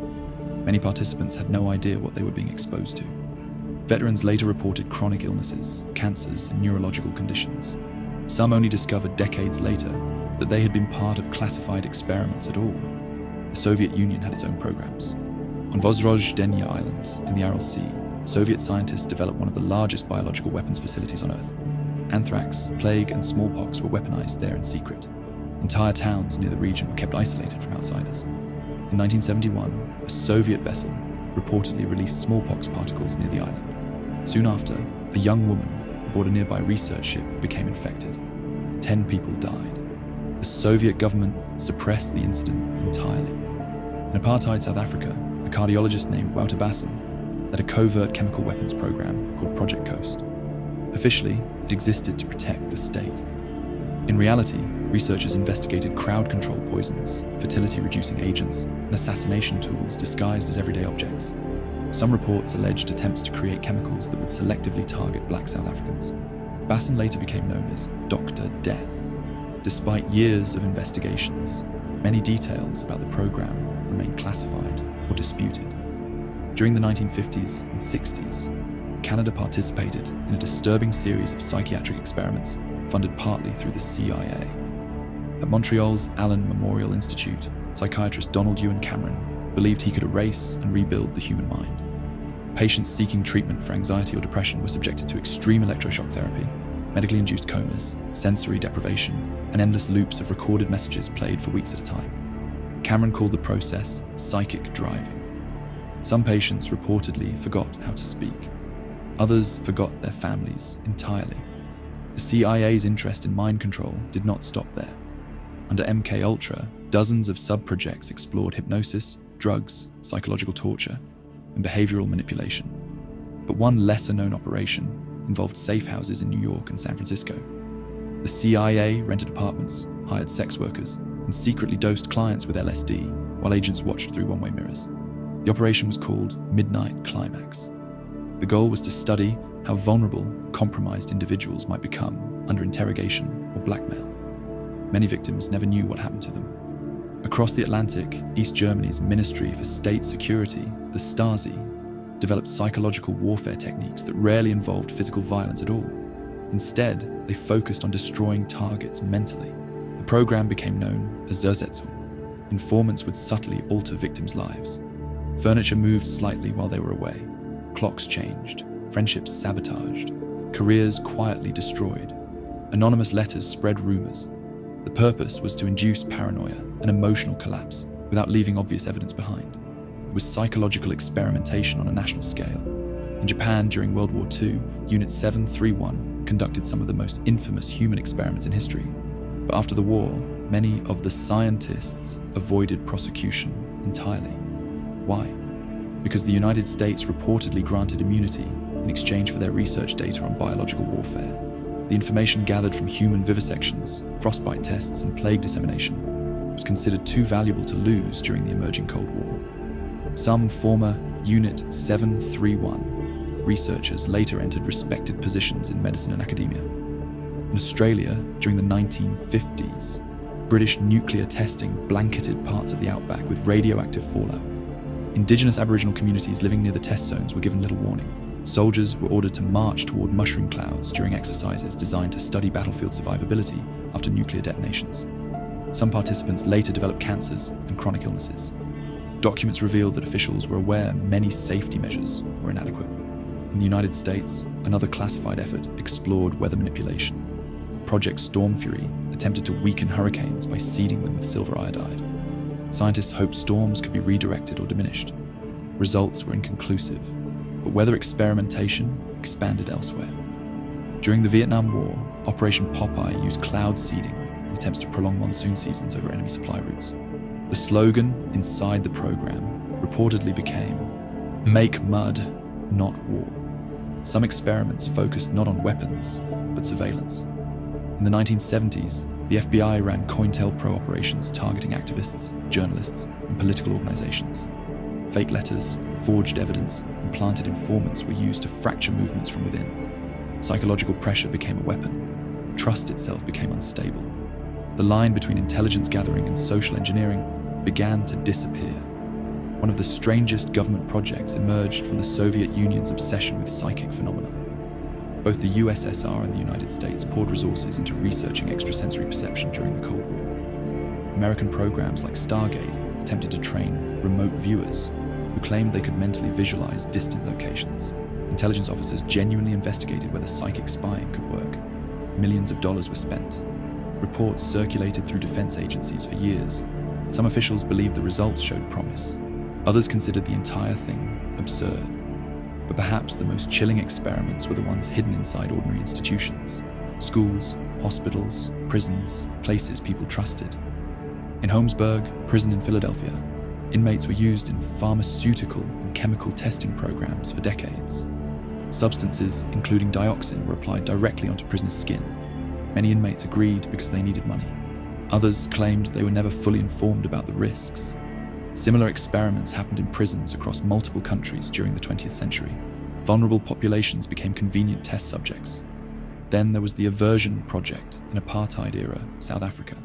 Many participants had no idea what they were being exposed to. Veterans later reported chronic illnesses, cancers, and neurological conditions. Some only discovered decades later that they had been part of classified experiments at all. The Soviet Union had its own programs. On Vozrojdeniya Island in the Aral Sea, Soviet scientists developed one of the largest biological weapons facilities on Earth. Anthrax, plague, and smallpox were weaponized there in secret. Entire towns near the region were kept isolated from outsiders. In 1971, a Soviet vessel reportedly released smallpox particles near the island. Soon after, a young woman aboard a nearby research ship became infected. 10 people died. The Soviet government suppressed the incident entirely. In apartheid South Africa, a cardiologist named Wouter Basson led a covert chemical weapons program called Project Coast. Officially, it existed to protect the state. In reality, researchers investigated crowd control poisons, fertility-reducing agents, and assassination tools disguised as everyday objects. Some reports alleged attempts to create chemicals that would selectively target black South Africans. Basson later became known as Dr. Death. Despite years of investigations, many details about the program remain classified or disputed. During the 1950s and 60s, Canada participated in a disturbing series of psychiatric experiments funded partly through the CIA. At Montreal's Allen Memorial Institute, psychiatrist Donald Ewan Cameron believed he could erase and rebuild the human mind. Patients seeking treatment for anxiety or depression were subjected to extreme electroshock therapy, medically induced comas, sensory deprivation, and endless loops of recorded messages played for weeks at a time. Cameron called the process psychic driving. Some patients reportedly forgot how to speak. Others forgot their families entirely. The CIA's interest in mind control did not stop there. Under MKUltra, dozens of sub-projects explored hypnosis, drugs, psychological torture, and behavioral manipulation. But one lesser-known operation involved safe houses in New York and San Francisco. The CIA rented apartments, hired sex workers, and secretly dosed clients with LSD while agents watched through one-way mirrors. The operation was called Midnight Climax. The goal was to study how vulnerable, compromised individuals might become under interrogation or blackmail. Many victims never knew what happened to them. Across the Atlantic, East Germany's Ministry for State Security, the Stasi, developed psychological warfare techniques that rarely involved physical violence at all. Instead, they focused on destroying targets mentally. The program became known as Zersetzung. Informants would subtly alter victims' lives. Furniture moved slightly while they were away. Clocks changed. Friendships sabotaged. Careers quietly destroyed. Anonymous letters spread rumors. The purpose was to induce paranoia and emotional collapse without leaving obvious evidence behind. It was psychological experimentation on a national scale. In Japan during World War II, Unit 731 conducted some of the most infamous human experiments in history. But after the war, many of the scientists avoided prosecution entirely. Why? Because the United States reportedly granted immunity in exchange for their research data on biological warfare. The information gathered from human vivisections, frostbite tests, and plague dissemination was considered too valuable to lose during the emerging Cold War. Some former Unit 731 researchers later entered respected positions in medicine and academia. In Australia, during the 1950s, British nuclear testing blanketed parts of the outback with radioactive fallout. Indigenous Aboriginal communities living near the test zones were given little warning. Soldiers were ordered to march toward mushroom clouds during exercises designed to study battlefield survivability after nuclear detonations. Some participants later developed cancers and chronic illnesses. Documents revealed that officials were aware many safety measures were inadequate. In the United States, another classified effort explored weather manipulation. Project Storm Fury attempted to weaken hurricanes by seeding them with silver iodide. Scientists hoped storms could be redirected or diminished. Results were inconclusive, but weather experimentation expanded elsewhere. During the Vietnam War, Operation Popeye used cloud seeding in attempts to prolong monsoon seasons over enemy supply routes. The slogan inside the program reportedly became, "Make mud, not war." Some experiments focused not on weapons, but surveillance. In the 1970s, the FBI ran COINTELPRO operations targeting activists, journalists, and political organizations. Fake letters, forged evidence, and planted informants were used to fracture movements from within. Psychological pressure became a weapon. Trust itself became unstable. The line between intelligence gathering and social engineering began to disappear. One of the strangest government projects emerged from the Soviet Union's obsession with psychic phenomena. Both the USSR and the United States poured resources into researching extrasensory perception during the Cold War. American programs like Stargate attempted to train remote viewers who claimed they could mentally visualize distant locations. Intelligence officers genuinely investigated whether psychic spying could work. Millions of dollars were spent. Reports circulated through defense agencies for years. Some officials believed the results showed promise. Others considered the entire thing absurd. But perhaps the most chilling experiments were the ones hidden inside ordinary institutions. Schools, hospitals, prisons, places people trusted. In Holmesburg, prison in Philadelphia, inmates were used in pharmaceutical and chemical testing programs for decades. Substances, including dioxin, were applied directly onto prisoners' skin. Many inmates agreed because they needed money. Others claimed they were never fully informed about the risks. Similar experiments happened in prisons across multiple countries during the 20th century. Vulnerable populations became convenient test subjects. Then there was the Aversion Project in apartheid-era South Africa.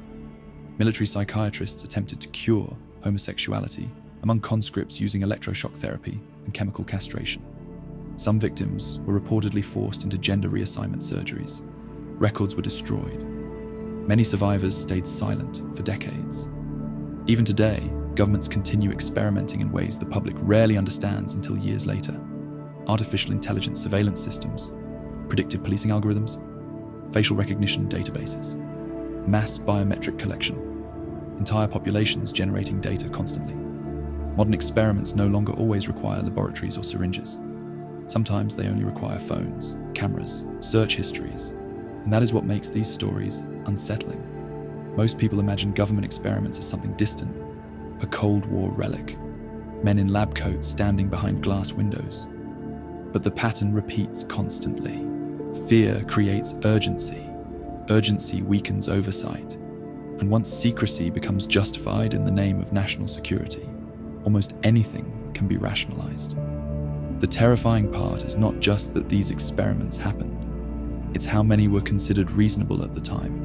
Military psychiatrists attempted to cure homosexuality among conscripts using electroshock therapy and chemical castration. Some victims were reportedly forced into gender reassignment surgeries. Records were destroyed. Many survivors stayed silent for decades. Even today, governments continue experimenting in ways the public rarely understands until years later. Artificial intelligence surveillance systems, predictive policing algorithms, facial recognition databases, mass biometric collection, entire populations generating data constantly. Modern experiments no longer always require laboratories or syringes. Sometimes they only require phones, cameras, search histories, and that is what makes these stories unsettling. Most people imagine government experiments as something distant, a Cold War relic, men in lab coats standing behind glass windows. But the pattern repeats constantly. Fear creates urgency. Urgency weakens oversight. And once secrecy becomes justified in the name of national security, almost anything can be rationalized. The terrifying part is not just that these experiments happened, it's how many were considered reasonable at the time.